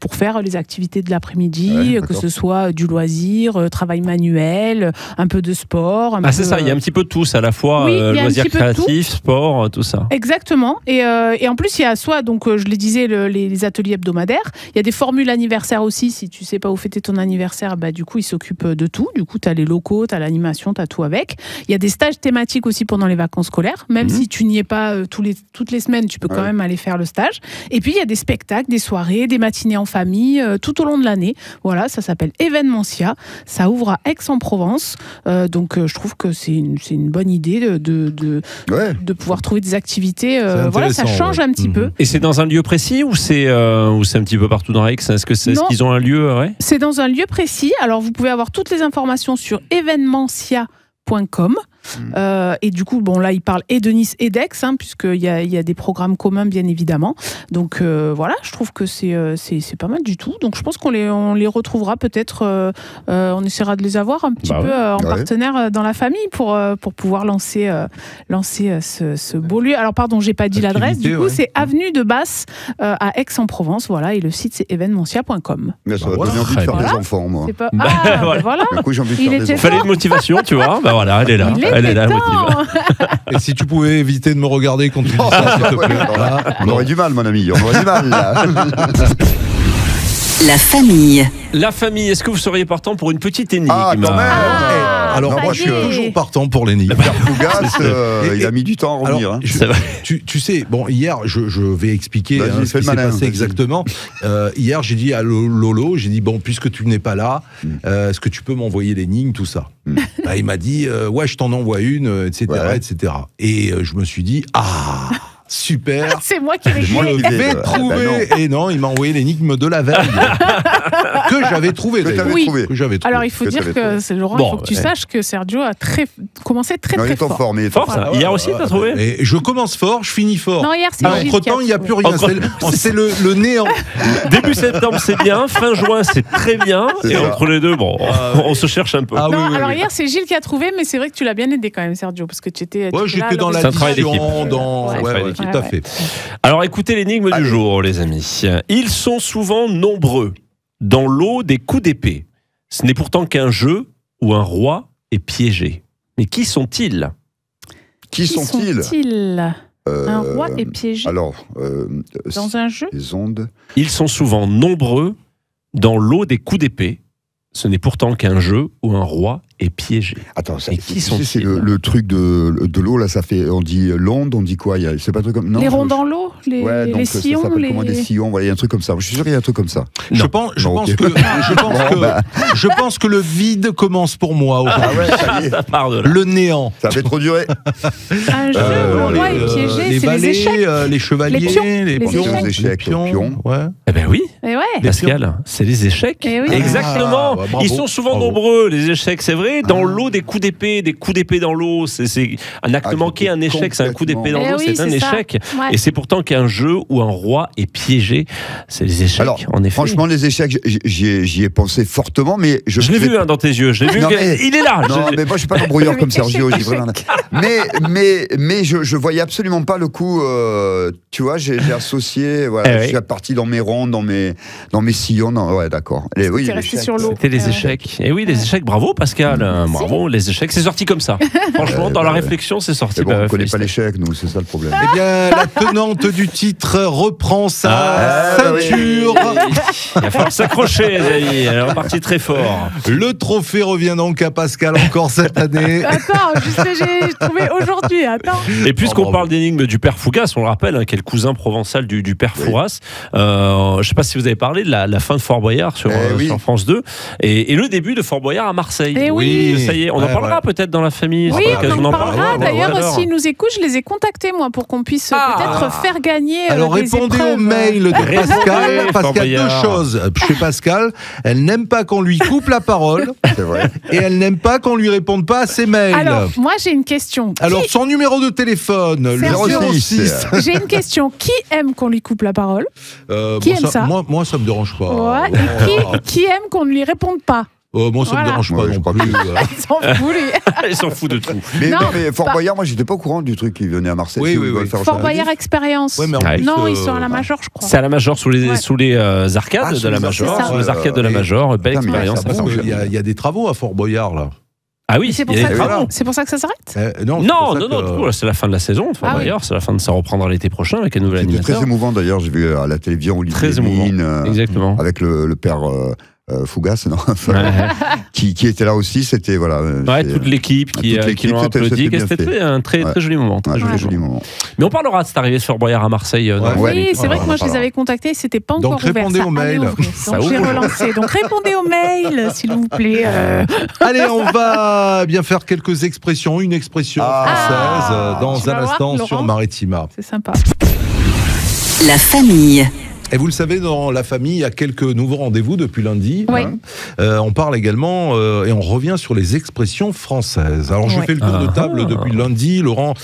[SPEAKER 3] pour faire les activités de l'après-midi,
[SPEAKER 4] Ouais,
[SPEAKER 3] que
[SPEAKER 4] d'accord.
[SPEAKER 3] ce soit du loisir, travail manuel, un peu de sport.
[SPEAKER 5] Ah, c'est ça, il y a un petit peu de tous, à la fois
[SPEAKER 3] Oui, il y a un
[SPEAKER 5] loisirs
[SPEAKER 3] petit peu de tout.
[SPEAKER 5] créatifs, sport, tout ça.
[SPEAKER 3] Exactement. Et en plus, il y a soit, donc, je le disais, les ateliers hebdomadaires. Il y a des formules anniversaires aussi. Si tu sais pas où fêter ton anniversaire, du coup, ils s'occupent de tout. Du coup, tu as les locaux, tu as l'animation, tu as tout avec. Il y a des stages thématiques aussi pendant les vacances scolaires. Même si tu n'y es pas toutes les semaines, tu peux quand même aller faire le stage. Et puis, il y a des spectacles, des soirées, des matinées en famille, tout au long de l'année. Voilà, ça s'appelle Evenementia. Ça ouvre à Aix-en-Provence. Donc, je trouve que c'est une bonne idée de
[SPEAKER 4] Ouais.
[SPEAKER 3] pouvoir trouver des activités.
[SPEAKER 2] C'est
[SPEAKER 3] Voilà, ça
[SPEAKER 2] intéressant.
[SPEAKER 3] Ça change un petit peu.
[SPEAKER 5] Et c'est dans un lieu précis ou c'est un petit peu partout dans Aix? Est-ce qu'ils ont un lieu
[SPEAKER 3] C'est dans un lieu précis. Alors, vous pouvez avoir toutes les informations sur evenementia.com. Et du coup, bon, là, il parle et de Nice et d'Aix, puisqu'il y a des programmes communs, bien évidemment. Donc voilà, je trouve que c'est pas mal du tout. Donc je pense qu'on les retrouvera peut-être. On essaiera de les avoir un petit peu en partenaire dans la famille pour pouvoir lancer ce beau lieu. Alors, pardon, j'ai pas dit l'adresse. Du coup, c'est avenue de Basse à Aix-en-Provence. Voilà, et le site, c'est evenementia.com.
[SPEAKER 4] Mais ça va donner envie de faire des enfants, moi.
[SPEAKER 3] Pas... Ah, voilà.
[SPEAKER 4] Du coup, j'ai envie de faire des enfants.
[SPEAKER 5] Il fallait une motivation, tu vois. Bah voilà, elle est là. Elle est là, motivée.
[SPEAKER 2] Et si tu pouvais éviter de me regarder quand tu dis ça, s'il te plaît.
[SPEAKER 4] On aurait du mal, mon ami. On aurait du mal, là.
[SPEAKER 1] La famille.
[SPEAKER 5] La famille, est-ce que vous seriez partant pour une petite énigme?
[SPEAKER 4] Ah, quand même.
[SPEAKER 2] Alors, moi, je suis toujours partant pour l'énigme.
[SPEAKER 4] Père Fougas, il a mis du temps à revenir.
[SPEAKER 2] Alors, tu sais, bon, hier, je vais expliquer ce qui s'est passé exactement. Hier, j'ai dit à Lolo, j'ai dit, bon, puisque tu n'es pas là, est-ce que tu peux m'envoyer l'énigme, tout ça? Il m'a dit, ouais, je t'en envoie une, etc., etc. Et je me suis dit, super.
[SPEAKER 3] C'est moi qui l'ai
[SPEAKER 2] trouvé. Et non, il m'a envoyé l'énigme de la veille. Que j'avais trouvé.
[SPEAKER 3] Alors, il faut dire que Laurent, il faut que tu saches que Sergio a commencé très fort.
[SPEAKER 5] Fort, hier aussi, t'as trouvé?
[SPEAKER 2] Et je commence fort, je finis fort.
[SPEAKER 3] Non, hier, c'est
[SPEAKER 2] Entre temps, il n'y a plus rien. C'est le néant.
[SPEAKER 5] Début septembre, c'est bien. Fin juin, c'est très bien. Et entre les deux, bon, on se cherche un peu.
[SPEAKER 3] Non, alors hier, c'est Gilles qui a trouvé, mais c'est vrai que tu l'as bien aidé quand même, Sergio, parce que tu étais.
[SPEAKER 2] Ouais, j'étais dans l'addition, tout à fait.
[SPEAKER 5] Alors écoutez l'énigme du jour, les amis. Ils sont souvent nombreux dans l'eau des coups d'épée. Ce n'est pourtant qu'un jeu où un roi est piégé. Mais qui sont-ils?
[SPEAKER 4] Qui sont-ils?
[SPEAKER 3] Un roi est piégé.
[SPEAKER 4] Alors,
[SPEAKER 3] dans un jeu.
[SPEAKER 4] Les ondes.
[SPEAKER 5] Ils sont souvent nombreux dans l'eau des coups d'épée. Ce n'est pourtant qu'un jeu où un roi est piégé.
[SPEAKER 4] Attends,
[SPEAKER 5] et qui sont-ils?
[SPEAKER 4] C'est le truc de l'eau, là, ça fait. On dit l'onde, on dit quoi? C'est pas un truc comme. Non,
[SPEAKER 3] les ronds dans l'eau, les sillons.
[SPEAKER 4] Ça s'appelle comment, des sillons? Voilà, il y a un truc comme ça. Je suis sûr qu'il y a un truc comme ça.
[SPEAKER 2] Je pense que le vide commence pour moi.
[SPEAKER 5] Ça part de là.
[SPEAKER 2] Le néant.
[SPEAKER 4] Ça avait trop duré.
[SPEAKER 3] Un jeu où un roi est piégé, c'est les échecs.
[SPEAKER 2] Les chevaliers,
[SPEAKER 3] les
[SPEAKER 4] pions.
[SPEAKER 2] Ouais.
[SPEAKER 5] Eh ben oui.
[SPEAKER 2] Pascal,
[SPEAKER 5] c'est les échecs.
[SPEAKER 2] Ah,
[SPEAKER 5] Exactement.
[SPEAKER 2] bravo,
[SPEAKER 5] ils sont souvent nombreux, les échecs, c'est vrai. Dans l'eau, des coups d'épée dans l'eau. C'est un acte manqué, un échec, c'est un coup d'épée dans l'eau, c'est un échec. Ouais. Et c'est pourtant qu'un jeu où un roi est piégé, c'est les échecs. Alors, en effet.
[SPEAKER 4] Franchement, les échecs, j'y ai pensé fortement, mais
[SPEAKER 5] je l'ai vu dans tes yeux. Je l'ai vu. Il est là.
[SPEAKER 4] Non, mais moi, je suis pas un brouillard comme Sergio. Mais je voyais absolument pas le coup. Tu vois, j'ai associé. Voilà, je suis parti dans mes ronds, dans mes sillons. Ouais, d'accord.
[SPEAKER 3] Oui, resté sur l'eau.
[SPEAKER 5] C'était les échecs. Et oui, les échecs. Bravo, Pascal. Bravo, les échecs. C'est sorti comme ça. Franchement, dans la réflexion, c'est sorti.
[SPEAKER 4] Bon, on connaît pas l'échec, nous, c'est ça le problème.
[SPEAKER 2] Eh bien, la tenante du titre reprend sa ceinture.
[SPEAKER 5] Il va falloir s'accrocher, les amis. Elle est repartie très fort.
[SPEAKER 2] Le trophée revient donc à Pascal encore cette année.
[SPEAKER 3] Attends, juste que j'ai trouvé aujourd'hui. Attends.
[SPEAKER 5] Et puisqu'on parle d'énigme du père Fougas, on le rappelle, qui est le cousin provençal du père Fouras. Je ne sais pas si vous avez parlé de la fin de Fort Boyard sur France 2 et le début de Fort Boyard à Marseille.
[SPEAKER 3] Oui,
[SPEAKER 5] ça y est. On en parlera peut-être dans la famille.
[SPEAKER 3] Oui, on en parlera. D'ailleurs, s'ils nous écoutent, je les ai contactés, moi, pour qu'on puisse peut-être faire gagner.
[SPEAKER 2] Alors, répondez au mail de Pascal. Parce qu'il y a deux choses. Chez Pascal, elle n'aime pas qu'on lui coupe la parole.
[SPEAKER 4] C'est vrai.
[SPEAKER 2] Et elle n'aime pas qu'on lui réponde pas à ses mails.
[SPEAKER 3] Alors, moi, j'ai une question.
[SPEAKER 2] Alors, son numéro de téléphone, le 06.
[SPEAKER 3] J'ai une question. Qui aime qu'on lui coupe la parole? Qui aime ça?
[SPEAKER 2] Moi, ça me dérange pas.
[SPEAKER 3] Ouais. Qui aime qu'on ne lui réponde pas?
[SPEAKER 2] Moi, ça me dérange pas non plus.
[SPEAKER 3] Il s'en fout, lui.
[SPEAKER 5] Il s'en fout de tout.
[SPEAKER 4] Mais Fort Boyard, moi, j'étais pas au courant du truc qui venait à Marseille.
[SPEAKER 2] Oui.
[SPEAKER 3] Fort Boyard Expérience. Non, ils sont à la Major, je crois.
[SPEAKER 5] C'est à la Major, sous les arcades de la Major. Sous les arcades de la Major. Belle expérience.
[SPEAKER 2] Il y a des travaux à Fort Boyard, là.
[SPEAKER 5] Ah oui,
[SPEAKER 3] c'est pour ça que ça s'arrête?
[SPEAKER 5] Non, c'est la fin de la saison. D'ailleurs, c'est la fin de ça reprendra l'été prochain avec un nouvel animateur.
[SPEAKER 4] C'était très émouvant d'ailleurs. J'ai vu à la télévision
[SPEAKER 5] très émouvant. Exactement.
[SPEAKER 4] Avec le père Fougas, non qui était là aussi. C'était
[SPEAKER 5] toute l'équipe qui l'ont applaudi. C'était un très joli moment. Mais on parlera de cette arrivée de Fort Boyard à Marseille.
[SPEAKER 3] Oui, c'est vrai que moi je les avais contactés, c'était pas encore ouvert.
[SPEAKER 2] Donc répondez aux mails.
[SPEAKER 3] Donc j'ai relancé. Donc répondez aux mails, s'il vous plaît.
[SPEAKER 2] Allez, on va bien faire quelques expressions. Une expression française dans un instant sur Maritima.
[SPEAKER 3] C'est sympa.
[SPEAKER 1] La famille.
[SPEAKER 2] Et vous le savez, dans la famille, il y a quelques nouveaux rendez-vous depuis lundi.
[SPEAKER 3] Oui.
[SPEAKER 2] On parle également et on revient sur les expressions françaises. Alors, je fais le tour de table depuis lundi. Laurent,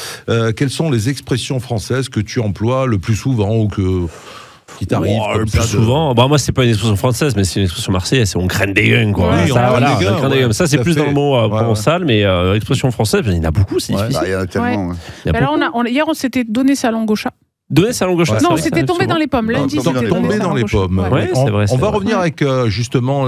[SPEAKER 2] quelles sont les expressions françaises que tu emploies le plus souvent ou qui t'arrive
[SPEAKER 5] le plus souvent? Moi, c'est pas une expression française, mais c'est une expression marseillaise. C'est on craigne des gueules, quoi.
[SPEAKER 2] Oui,
[SPEAKER 5] Ça, c'est plus dans le mot provençal, mais l'expression française, il y en a beaucoup, c'est difficile.
[SPEAKER 4] Il y en a tellement.
[SPEAKER 3] Hier, on s'était donné sa langue au chat.
[SPEAKER 5] Donner sa langue au chat.
[SPEAKER 3] Non, c'était tombé dans les pommes. Lundi, c'était
[SPEAKER 2] tombé dans les pommes.
[SPEAKER 5] C'est vrai.
[SPEAKER 2] On va revenir avec justement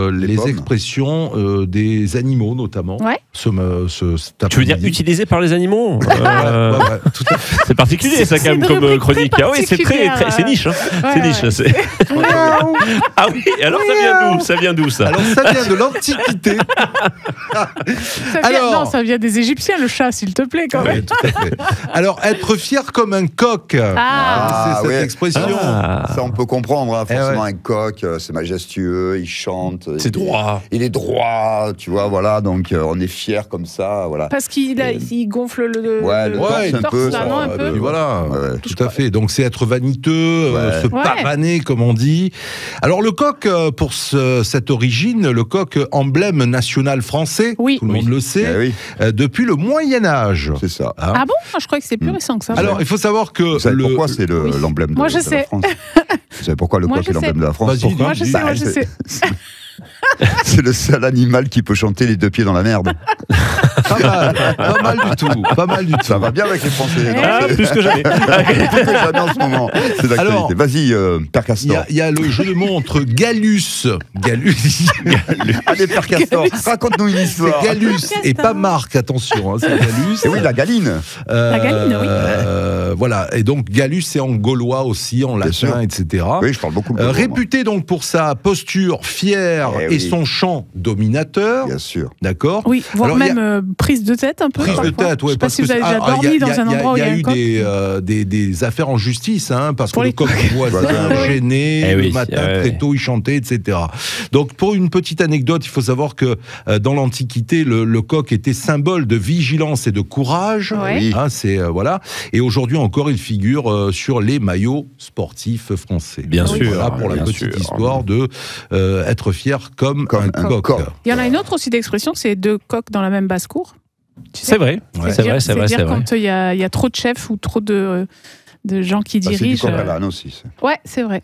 [SPEAKER 2] les expressions des animaux, notamment.
[SPEAKER 5] Tu veux dire utilisées par les animaux?
[SPEAKER 2] Tout à fait.
[SPEAKER 5] C'est particulier, ça, quand même, comme chronique. Ah oui, c'est c'est niche. C'est niche. Ah oui, alors ça vient d'où, ça?
[SPEAKER 2] Alors, ça vient de l'Antiquité.
[SPEAKER 3] Non, ça vient des Égyptiens, le chat, s'il te plaît, quand même.
[SPEAKER 2] Tout à fait. Alors, être fier comme un coq. C'est cette expression.
[SPEAKER 4] Ça, on peut comprendre. Forcément, un coq, c'est majestueux, il chante.
[SPEAKER 5] C'est droit.
[SPEAKER 4] Il est droit, tu vois, voilà. Donc, on est fier comme ça, voilà.
[SPEAKER 3] Parce qu'il gonfle le
[SPEAKER 4] torse,
[SPEAKER 3] un peu.
[SPEAKER 2] Voilà, tout à fait. Donc, c'est être vaniteux, se pavaner, comme on dit. Alors, le coq, pour cette origine, le coq, emblème national français, tout le monde le sait, depuis le Moyen-Âge.
[SPEAKER 4] C'est ça.
[SPEAKER 3] Ah bon? Je crois que c'est plus récent que ça.
[SPEAKER 2] Alors, il faut savoir que...
[SPEAKER 4] Vous savez pourquoi c'est l'emblème de la France? Vous savez pourquoi le coq est l'emblème de la France?
[SPEAKER 3] Moi, je sais.
[SPEAKER 4] C'est le seul animal qui peut chanter les deux pieds dans la merde.
[SPEAKER 2] Pas mal du tout.
[SPEAKER 4] Ça va bien avec les Français.
[SPEAKER 5] Plus que jamais.
[SPEAKER 4] Plus que jamais en ce moment. C'est d'actualité. Vas-y, Père Castor.
[SPEAKER 2] Il y a le jeu de mots entre Gallus.
[SPEAKER 4] Allez, Père Castor, raconte-nous une histoire.
[SPEAKER 2] C'est Gallus et pas Marc, attention. C'est Gallus.
[SPEAKER 4] Et oui, la galine.
[SPEAKER 3] La galine, oui.
[SPEAKER 2] Voilà. Et donc, Gallus, c'est en gaulois aussi, en latin, etc.
[SPEAKER 4] Oui, je parle beaucoup de gaulois.
[SPEAKER 2] Réputé donc pour sa posture fière et son chant dominateur.
[SPEAKER 4] Bien sûr.
[SPEAKER 2] D'accord.
[SPEAKER 3] Oui, voire même prise de tête un peu.
[SPEAKER 2] Prise de tête, oui.
[SPEAKER 3] Je sais pas si vous avez déjà dormi dans un endroit où il y a un coq.
[SPEAKER 2] Il y a eu des affaires en justice, parce que le coq voisin gêné, le matin très tôt, il chantait, etc. Donc, pour une petite anecdote, il faut savoir que dans l'Antiquité, le coq était symbole de vigilance et de courage. Voilà. Et aujourd'hui encore, il figure sur les maillots sportifs français.
[SPEAKER 5] Bien sûr.
[SPEAKER 2] Voilà pour la petite histoire de être fier comme un coq.
[SPEAKER 3] Il y en a une autre aussi d'expression, c'est deux coqs dans la même basse-cour.
[SPEAKER 5] C'est vrai. C'est vrai.
[SPEAKER 3] Quand il y a trop de chefs ou trop de gens qui dirigent.
[SPEAKER 4] C'est du coq à l'âne aussi.
[SPEAKER 3] Ouais, c'est vrai.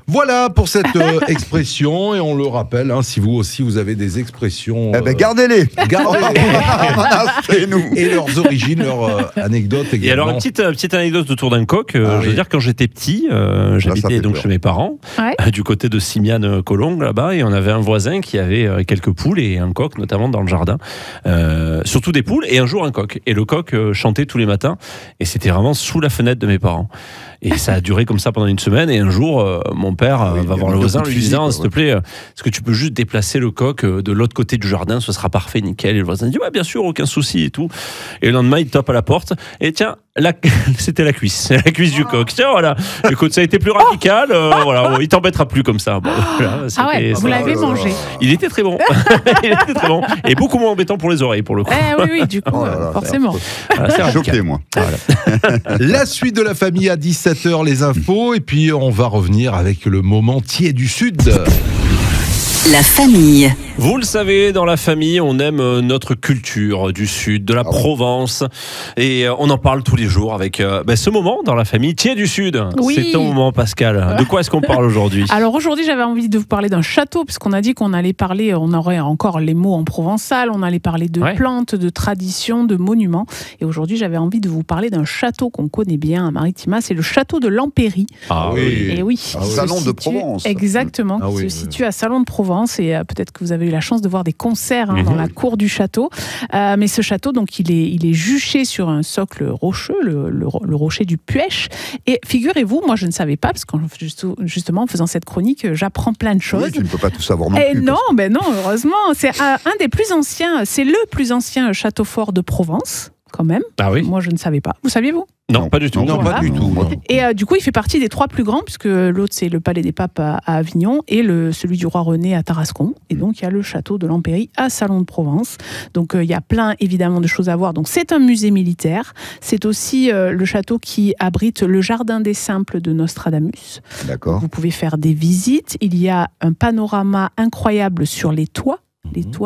[SPEAKER 2] Voilà pour cette expression, et on le rappelle, si vous aussi vous avez des expressions...
[SPEAKER 4] gardez-les.
[SPEAKER 2] Et leurs origines, leurs anecdotes également.
[SPEAKER 5] Et alors, une petite anecdote autour d'un coq. Je veux dire, quand j'étais petit, j'habitais donc chez mes parents, du côté de Simiane-Collongue, là-bas, et on avait un voisin qui avait quelques poules et un coq, notamment dans le jardin. Surtout des poules, et un jour un coq. Et le coq chantait tous les matins, et c'était vraiment sous la fenêtre de mes parents. Et ça a duré comme ça pendant une semaine, et un jour mon père va voir le voisin en lui disant s'il te plaît, est-ce que tu peux juste déplacer le coq de l'autre côté du jardin, ce sera parfait, nickel. Et le voisin dit ouais, bien sûr, aucun souci et tout. Et le lendemain il tape à la porte et tiens, c'était la cuisse du coq. Tiens, voilà, écoute, ça a été plus radical, voilà, il t'embêtera plus comme ça. Bon, voilà,
[SPEAKER 3] vous l'avez mangé.
[SPEAKER 5] Il était très bon. Il était très bon et beaucoup moins embêtant pour les oreilles pour le coup.
[SPEAKER 3] Oui, du coup, forcément.
[SPEAKER 4] C'est choqué, moi.
[SPEAKER 2] La suite de la famille à 17h, les infos, et puis on va revenir avec le moment tiers du Sud.
[SPEAKER 1] La famille.
[SPEAKER 5] Vous le savez, dans la famille, on aime notre culture du Sud, de la Provence, et on en parle tous les jours avec ce moment dans la famille Thiers du Sud.
[SPEAKER 3] Oui.
[SPEAKER 5] C'est ton moment, Pascal. De quoi est-ce qu'on parle aujourd'hui?
[SPEAKER 3] Alors aujourd'hui, j'avais envie de vous parler d'un château, puisqu'on a dit qu'on allait parler, on aurait encore les mots en provençal, on allait parler de plantes, de traditions, de monuments, et aujourd'hui, j'avais envie de vous parler d'un château qu'on connaît bien à Maritima, c'est le château de Lampéry.
[SPEAKER 5] Ah oui.
[SPEAKER 3] Et oui.
[SPEAKER 4] Salon de Provence.
[SPEAKER 3] Exactement, qui se situe à Salon de Provence, et peut-être que vous avez eu la chance de voir des concerts dans la cour du château. Mais ce château, donc, il est juché sur un socle rocheux, le rocher du Puech. Et figurez-vous, moi je ne savais pas, parce que justement en faisant cette chronique, j'apprends plein de choses.
[SPEAKER 4] Oui, tu ne peux pas tout savoir non plus.
[SPEAKER 3] Non, heureusement. C'est un des plus anciens, c'est le plus ancien château fort de Provence quand même.
[SPEAKER 5] Ah oui.
[SPEAKER 3] Moi, je ne savais pas. Vous saviez, vous ?
[SPEAKER 5] Non, pas du tout.
[SPEAKER 2] Non, pas du tout. Non.
[SPEAKER 3] Et du coup, il fait partie des 3 plus grands, puisque l'autre, c'est le Palais des Papes à Avignon et celui du roi René à Tarascon. Et donc, il y a le château de l'Empéry à Salon de Provence. Donc, il y a plein, évidemment, de choses à voir. Donc, c'est un musée militaire. C'est aussi le château qui abrite le jardin des Simples de Nostradamus.
[SPEAKER 4] D'accord.
[SPEAKER 3] Vous pouvez faire des visites. Il y a un panorama incroyable sur les toits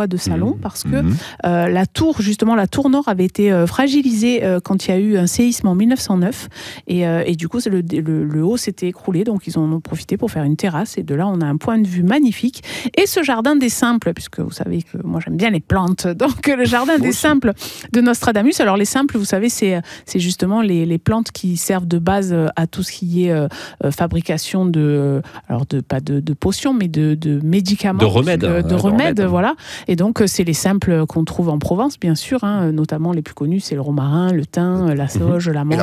[SPEAKER 3] de salon, parce que la tour nord avait été fragilisée quand il y a eu un séisme en 1909 et du coup le haut s'était écroulé, donc ils en ont profité pour faire une terrasse et de là on a un point de vue magnifique. Et ce jardin des Simples, puisque vous savez que moi j'aime bien les plantes, donc le jardin des Simples de Nostradamus. Alors les Simples, vous savez, c'est justement les plantes qui servent de base à tout ce qui est fabrication pas de potions, mais de médicaments,
[SPEAKER 5] de remèdes,
[SPEAKER 3] voilà. Et donc, c'est les simples qu'on trouve en Provence, bien sûr, hein, notamment les plus connus, c'est le romarin, le thym, la sauge, la menthe.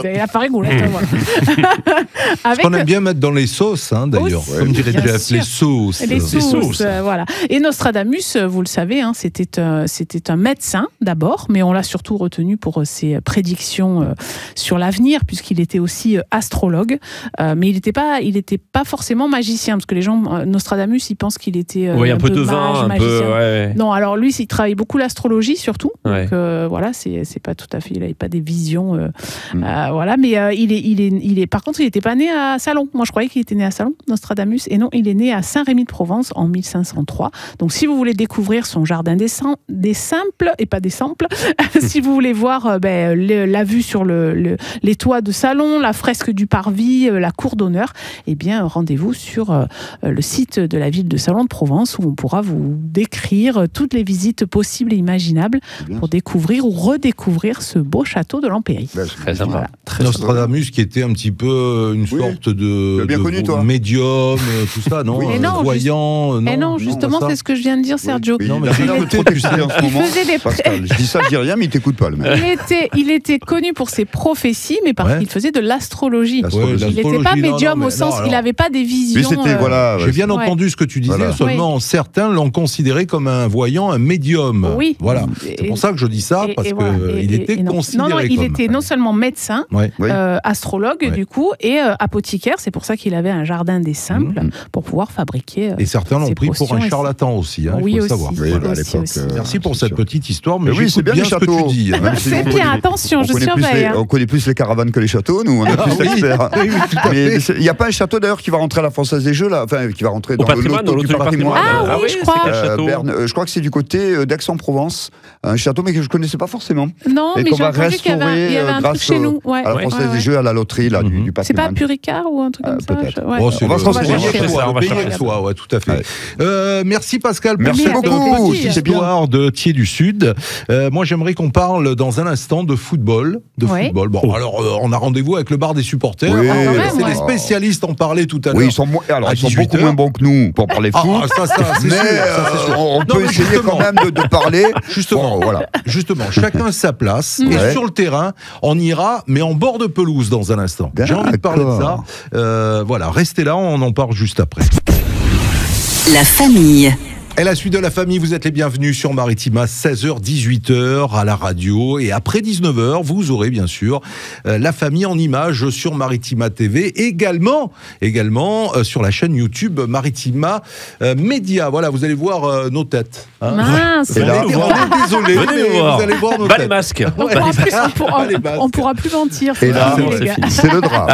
[SPEAKER 4] Et
[SPEAKER 3] la farigoulette. Voilà.
[SPEAKER 2] Ce qu'on aime bien mettre dans les sauces, hein, d'ailleurs.
[SPEAKER 3] Aussi,
[SPEAKER 2] comme dirait Jeff, les sauces.
[SPEAKER 3] Les sauces, voilà. Et Nostradamus, vous le savez, hein, c'était un médecin d'abord, mais on l'a surtout retenu pour ses prédictions sur l'avenir, puisqu'il était aussi astrologue. Mais il n'était pas forcément magicien, parce que les gens, Nostradamus, ils pensent qu'il était
[SPEAKER 5] un peu devin,
[SPEAKER 3] magicien. Non, alors lui, il travaille beaucoup l'astrologie surtout. Donc voilà, c'est pas tout à fait. Il n'avait pas des visions, voilà. Mais par contre, il n'était pas né à Salon. Moi, je croyais qu'il était né à Salon, Nostradamus, et non, il est né à Saint-Rémy-de-Provence en 1503. Donc, si vous voulez découvrir son jardin des simples et pas des samples, si vous voulez voir la vue sur les toits de Salon, la fresque du parvis, la cour d'honneur, eh bien, rendez-vous sur le site de la ville de Salon de Provence où on pourra vous décrire toutes les visites possibles et imaginables pour découvrir ou redécouvrir ce beau château de l'Empéry.
[SPEAKER 5] Très sympa.
[SPEAKER 3] Voilà.
[SPEAKER 2] Nostradamus qui était un petit peu une sorte de médium, tout ça, non, voyant.
[SPEAKER 3] Non, justement, c'est ce que je viens de dire, Sergio.
[SPEAKER 4] Non, mais je dis ça, je dis rien, mais il t'écoute pas, le mec.
[SPEAKER 3] Il était connu pour ses prophéties, mais parce qu'il faisait de l'astrologie. Il n'était pas
[SPEAKER 2] l'astrologie,
[SPEAKER 3] médium au sens qu'il n'avait pas des visions.
[SPEAKER 2] J'ai bien entendu ce que tu disais, seulement certains l'ont considéré comme un voyant, un médium.
[SPEAKER 3] Oui.
[SPEAKER 2] Voilà. C'est pour ça que je dis ça, parce qu'il était considéré comme...
[SPEAKER 3] il était non seulement médecin, astrologue du coup, et apothicaire. C'est pour ça qu'il avait un jardin des simples pour pouvoir fabriquer.
[SPEAKER 2] Et certains l'ont pris pour un charlatan aussi, il faut le savoir. Merci pour cette petite histoire, mais
[SPEAKER 4] c'est bien
[SPEAKER 2] ce que tu dis.
[SPEAKER 3] C'est bien, attention, je surveille.
[SPEAKER 4] On connaît plus les caravanes que les châteaux, nous, on est plus experts. Mais il n'y a pas un château d'ailleurs qui va rentrer à la Française des Jeux, là, enfin qui va rentrer dans l'auto du patrimoine.
[SPEAKER 3] Ah oui, je crois.
[SPEAKER 4] Je crois que c'est du côté d'Aix-en-Provence, un château mais que je connaissais pas forcément.
[SPEAKER 3] Non, mais j'ai entendu qu'il y avait un truc chez nous.
[SPEAKER 4] À la Française des Jeux, à la loterie là, du patrimoine.
[SPEAKER 3] C'est pas Puricard ou un truc comme ça?
[SPEAKER 4] Peut-être.
[SPEAKER 2] On va se renseigner. Tout à fait. Merci Pascal.
[SPEAKER 4] Merci beaucoup.
[SPEAKER 2] Cette histoire de Thiers du Sud. Moi, j'aimerais qu'on parle dans un instant de football. Bon, alors on a rendez-vous avec le bar des supporters. C'est les spécialistes en parlaient tout à l'heure.
[SPEAKER 4] Oui, ils sont beaucoup moins bons que nous pour parler foot.
[SPEAKER 2] Mais
[SPEAKER 4] on peut essayer quand même de parler.
[SPEAKER 2] Justement, chacun sa place. Et sur le terrain, on ira, mais en bord de pelouse dans un instant. J'ai envie de parler de ça. Restez là, on en parle juste après.
[SPEAKER 1] La famille.
[SPEAKER 2] Et la suite de la famille, vous êtes les bienvenus sur Maritima, 16h, 18h à la radio. Et après 19h, vous aurez bien sûr la famille en images sur Maritima TV. Également sur la chaîne YouTube Maritima Média. Voilà, vous allez voir nos têtes.
[SPEAKER 3] Mince.
[SPEAKER 2] On est désolé, mais vous allez voir nos têtes.
[SPEAKER 5] Masque.
[SPEAKER 3] On pourra plus mentir.
[SPEAKER 4] Et là, c'est le drame.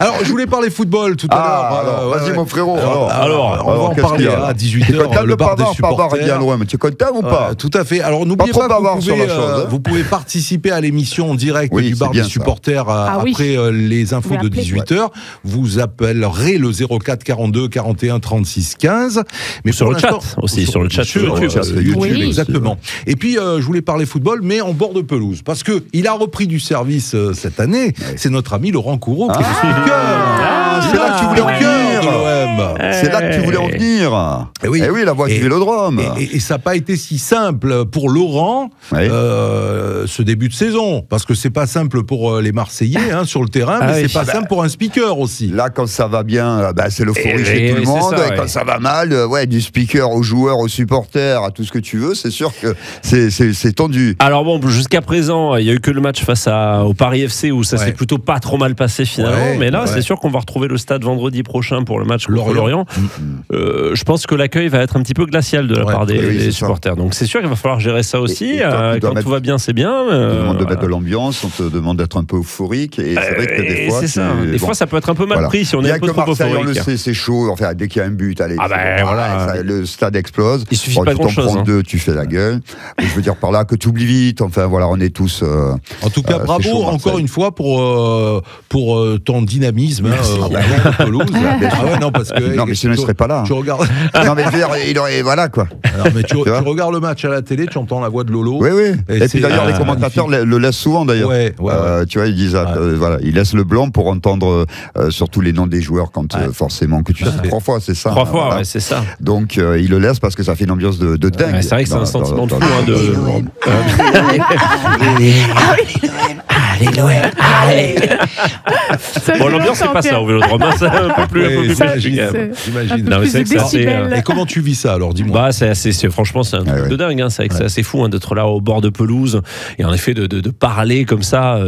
[SPEAKER 2] Alors, je voulais parler football tout à l'heure.
[SPEAKER 4] Vas-y, mon frérot.
[SPEAKER 2] Alors, on va en parler à 18h. Le bar des supporters.
[SPEAKER 4] Bien loin, mais tu es content ou pas?
[SPEAKER 2] Tout à fait. Alors, n'oubliez pas que vous pouvez participer à l'émission en direct du bar des supporters après les infos de 18h. Vous appellerez le 04 42 41 36 15. Mais
[SPEAKER 5] sur le chat aussi, sur le chat sur
[SPEAKER 2] YouTube. Exactement. Et puis, je voulais parler football, mais en bord de pelouse. Parce qu'il a repris du service cette année. C'est notre ami Laurent Courreau qui est le cœur.
[SPEAKER 4] C'est là que tu voulais en
[SPEAKER 2] cœur de l'OM.
[SPEAKER 4] C'est là que tu voulais en venir.
[SPEAKER 2] Eh oui,
[SPEAKER 4] la voie du Vélodrome.
[SPEAKER 2] Et ça n'a pas été si simple pour Laurent, ce début de saison. Parce que c'est pas simple pour les Marseillais sur le terrain, mais c'est pas simple pour un speaker aussi.
[SPEAKER 4] Là, quand ça va bien, c'est l'euphorie chez tout le monde. Et quand ça va mal, du speaker aux joueurs, aux supporters, à tout ce que tu veux, c'est sûr que c'est tendu.
[SPEAKER 5] Alors bon, jusqu'à présent, il n'y a eu que le match face au Paris FC où ça s'est plutôt pas trop mal passé finalement. Mais là, c'est sûr qu'on va retrouver le stade vendredi prochain pour le match contre Lorient. Je pense que l'accueil va être un petit peu glacial de la part des supporters. Donc c'est sûr qu'il va falloir gérer ça aussi. Quand tout va bien, c'est bien.
[SPEAKER 4] On te demande de mettre de l'ambiance, on te demande d'être un peu euphorique. Et c'est vrai que des fois,
[SPEAKER 5] des fois, ça peut être un peu mal pris si on est un peu trop euphorique.
[SPEAKER 4] On le sait, c'est chaud. Enfin, dès qu'il y a un but, allez, le stade explose.
[SPEAKER 5] Il suffit pas de grand-chose.
[SPEAKER 4] Tu t'en prends deux, tu fais la gueule. Je veux dire par là que tu oublies vite. Enfin, voilà, on est tous.
[SPEAKER 2] En tout cas, bravo encore une fois pour ton dynamisme.
[SPEAKER 4] Parce que non, mais sinon il serait pas là.
[SPEAKER 2] Tu regardes.
[SPEAKER 4] Non, mais je veux dire, il aurait voilà quoi.
[SPEAKER 2] Alors, mais tu regardes le match à la télé, tu entends la voix de Lolo.
[SPEAKER 4] Oui. Et puis d'ailleurs, les commentateurs le laissent souvent d'ailleurs. Tu vois, ils disent, ils laissent le blanc pour entendre surtout les noms des joueurs quand forcément que tu sais 3 fois, c'est ça.
[SPEAKER 5] 3 fois, c'est ça.
[SPEAKER 4] Donc ils le laissent parce que ça fait une ambiance de dingue.
[SPEAKER 5] C'est vrai que c'est un sentiment de fou. Allez. Bon, l'ambiance c'est pas ça au Vélodrome, c'est un peu plus
[SPEAKER 2] j'imagine. Et comment tu vis ça alors, dis-moi.
[SPEAKER 5] Franchement, c'est un truc de dingue. C'est assez fou d'être là au bord de pelouse et en effet de parler comme ça,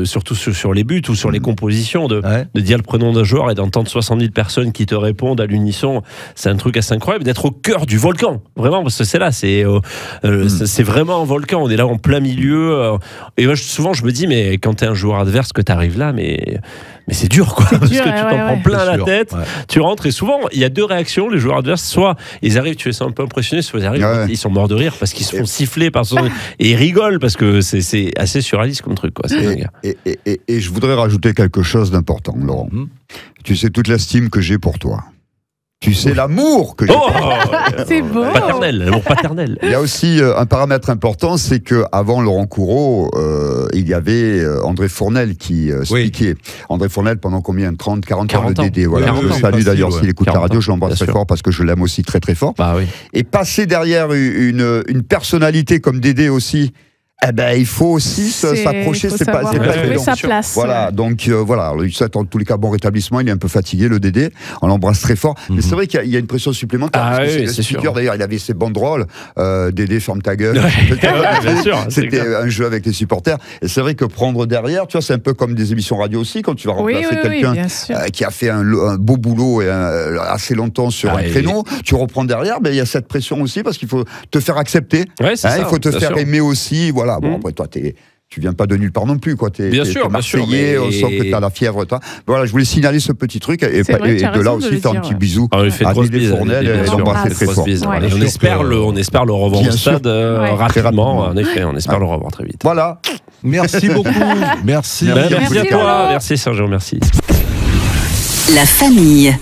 [SPEAKER 5] surtout sur les buts ou sur les compositions, de dire le prénom d'un joueur et d'entendre 70 000 personnes qui te répondent à l'unisson. C'est un truc assez incroyable d'être au cœur du volcan, vraiment, parce que c'est là, c'est vraiment un volcan. On est là en plein milieu. Et moi, souvent, je me dis, mais quand t'es un joueur adverse, que t'arrives là, mais c'est dur, quoi. Parce que tu t'en prends plein la tête. Tu rentres et souvent, il y a 2 réactions. Les joueurs adverses, soit ils arrivent, tu es un peu impressionné, soit ils arrivent, ils sont morts de rire parce qu'ils se font siffler par son... et ils rigolent parce que c'est assez surréaliste comme truc, quoi.
[SPEAKER 4] Et je voudrais rajouter quelque chose d'important, Laurent. Tu sais toute l'estime que j'ai pour toi. Tu sais l'amour que j'ai.
[SPEAKER 3] C'est beau.
[SPEAKER 5] Paternel, l'amour paternel.
[SPEAKER 4] Il y a aussi un paramètre important, c'est qu'avant Laurent Courreau, il y avait André Fournel qui speakait. André Fournel, pendant combien 30, 40 ans, le DD. Voilà. Je salue d'ailleurs s'il écoute la radio, je l'embrasse très fort parce que je l'aime aussi très très fort. Et passer derrière une personnalité comme Dédé aussi, il faut aussi s'approcher, c'est pas
[SPEAKER 3] trouver sa place.
[SPEAKER 4] Voilà, donc il souhaite en tous les cas bon rétablissement, il est un peu fatigué le Dédé, on l'embrasse très fort, mais c'est vrai qu'il y a une pression supplémentaire. C'est sûr. D'ailleurs, il avait ses banderoles, Dédé ferme ta gueule.
[SPEAKER 5] Bien sûr,
[SPEAKER 4] c'était un jeu avec les supporters, et c'est vrai que prendre derrière, tu vois, c'est un peu comme des émissions radio aussi, quand tu vas remplacer quelqu'un qui a fait un beau boulot et assez longtemps sur un créneau, tu reprends derrière, il y a cette pression aussi parce qu'il faut te faire accepter, il faut te faire aimer aussi, voilà. Bon, après, toi, tu viens pas de nulle part non plus, quoi. T'es Marseillais, on sent que t'as la fièvre. Voilà, je voulais signaler ce petit truc et de là aussi faire un petit bisou à Dédé Fournel et l'embrasser très fort.
[SPEAKER 5] On espère le revoir au stade rapidement. En effet, on espère le revoir très vite.
[SPEAKER 4] Voilà.
[SPEAKER 2] Merci beaucoup. Merci
[SPEAKER 5] à toi. Merci Sergio, merci.
[SPEAKER 1] La famille.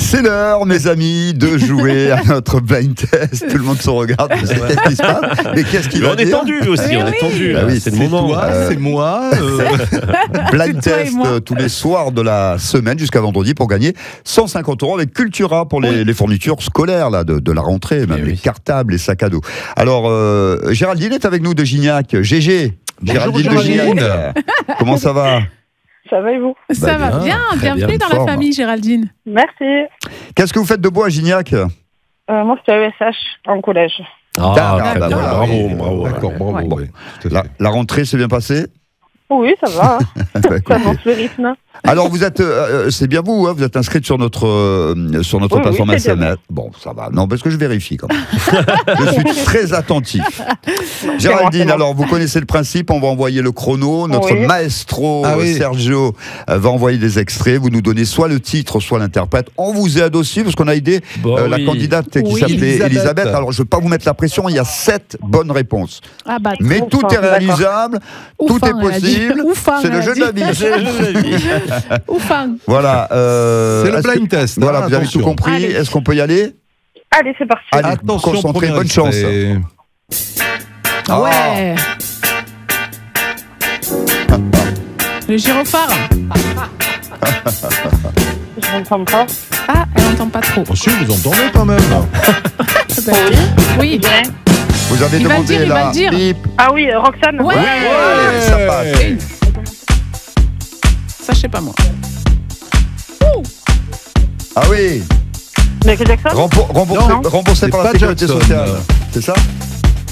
[SPEAKER 4] C'est l'heure, mes amis, de jouer à notre blind test. Tout le monde se regarde. Qu'est-ce qui se passe ? Mais qu'est-ce qu'il va dire ?
[SPEAKER 5] On est tendu aussi, on est tendu.
[SPEAKER 2] C'est le moment. C'est moi.
[SPEAKER 4] Blind test tous les soirs de la semaine jusqu'à vendredi pour gagner 150 € avec Cultura pour les fournitures scolaires là, de la rentrée, même les cartables, les sacs à dos. Alors, Géraldine est avec nous de Gignac. GG. Géraldine de Gignac. Comment ça va ?
[SPEAKER 3] Ça va et vous ? Ça va bien. Bienvenue dans la famille, Géraldine.
[SPEAKER 6] Merci.
[SPEAKER 4] Qu'est-ce que vous faites de beau à Gignac ?
[SPEAKER 6] Moi, c'était ESH en collège.
[SPEAKER 5] Bravo.
[SPEAKER 2] D'accord, bravo.
[SPEAKER 4] La rentrée s'est bien passée ?
[SPEAKER 6] Oui, ça va. Ça avance le rythme.
[SPEAKER 4] Alors vous êtes, c'est bien vous, vous êtes inscrite sur notre plateforme SMS. Bon, ça va. Non, parce que je vérifie quand même. Je suis très attentif. Géraldine, alors vous connaissez le principe, on va envoyer le chrono. Notre maestro Sergio va envoyer des extraits. Vous nous donnez soit le titre, soit l'interprète. On vous aide aussi parce qu'on a aidé la candidate qui s'appelait Elisabeth. Alors je ne vais pas vous mettre la pression. Il y a 7 bonnes réponses. Mais tout est réalisable, tout est possible. C'est le jeu de la vie. Voilà.
[SPEAKER 2] C'est le blind test.
[SPEAKER 4] Voilà, vous avez tout compris.
[SPEAKER 6] Allez.
[SPEAKER 4] Est-ce qu'on peut y aller ?
[SPEAKER 6] Allez, c'est parti.
[SPEAKER 4] Allez,
[SPEAKER 2] attention,
[SPEAKER 4] concentrez, bonne chance.
[SPEAKER 3] Ouais.
[SPEAKER 6] Le gyrophare. Je n'entends pas.
[SPEAKER 3] Ah, elle n'entend pas trop.
[SPEAKER 2] Oh, si, vous entendez quand même.
[SPEAKER 3] Oui.
[SPEAKER 4] Vous avez demandé
[SPEAKER 3] il va
[SPEAKER 4] la
[SPEAKER 3] le dire.
[SPEAKER 4] bip.
[SPEAKER 6] Ah oui, Roxane.
[SPEAKER 3] Ouais.
[SPEAKER 4] Ça passe.
[SPEAKER 3] Ça, je sais pas moi.
[SPEAKER 4] Ah oui.
[SPEAKER 6] Michael Jackson.
[SPEAKER 4] Remboursé
[SPEAKER 2] c'est
[SPEAKER 4] par
[SPEAKER 2] pas
[SPEAKER 4] la sécurité
[SPEAKER 2] Jackson.
[SPEAKER 4] sociale. C'est ça?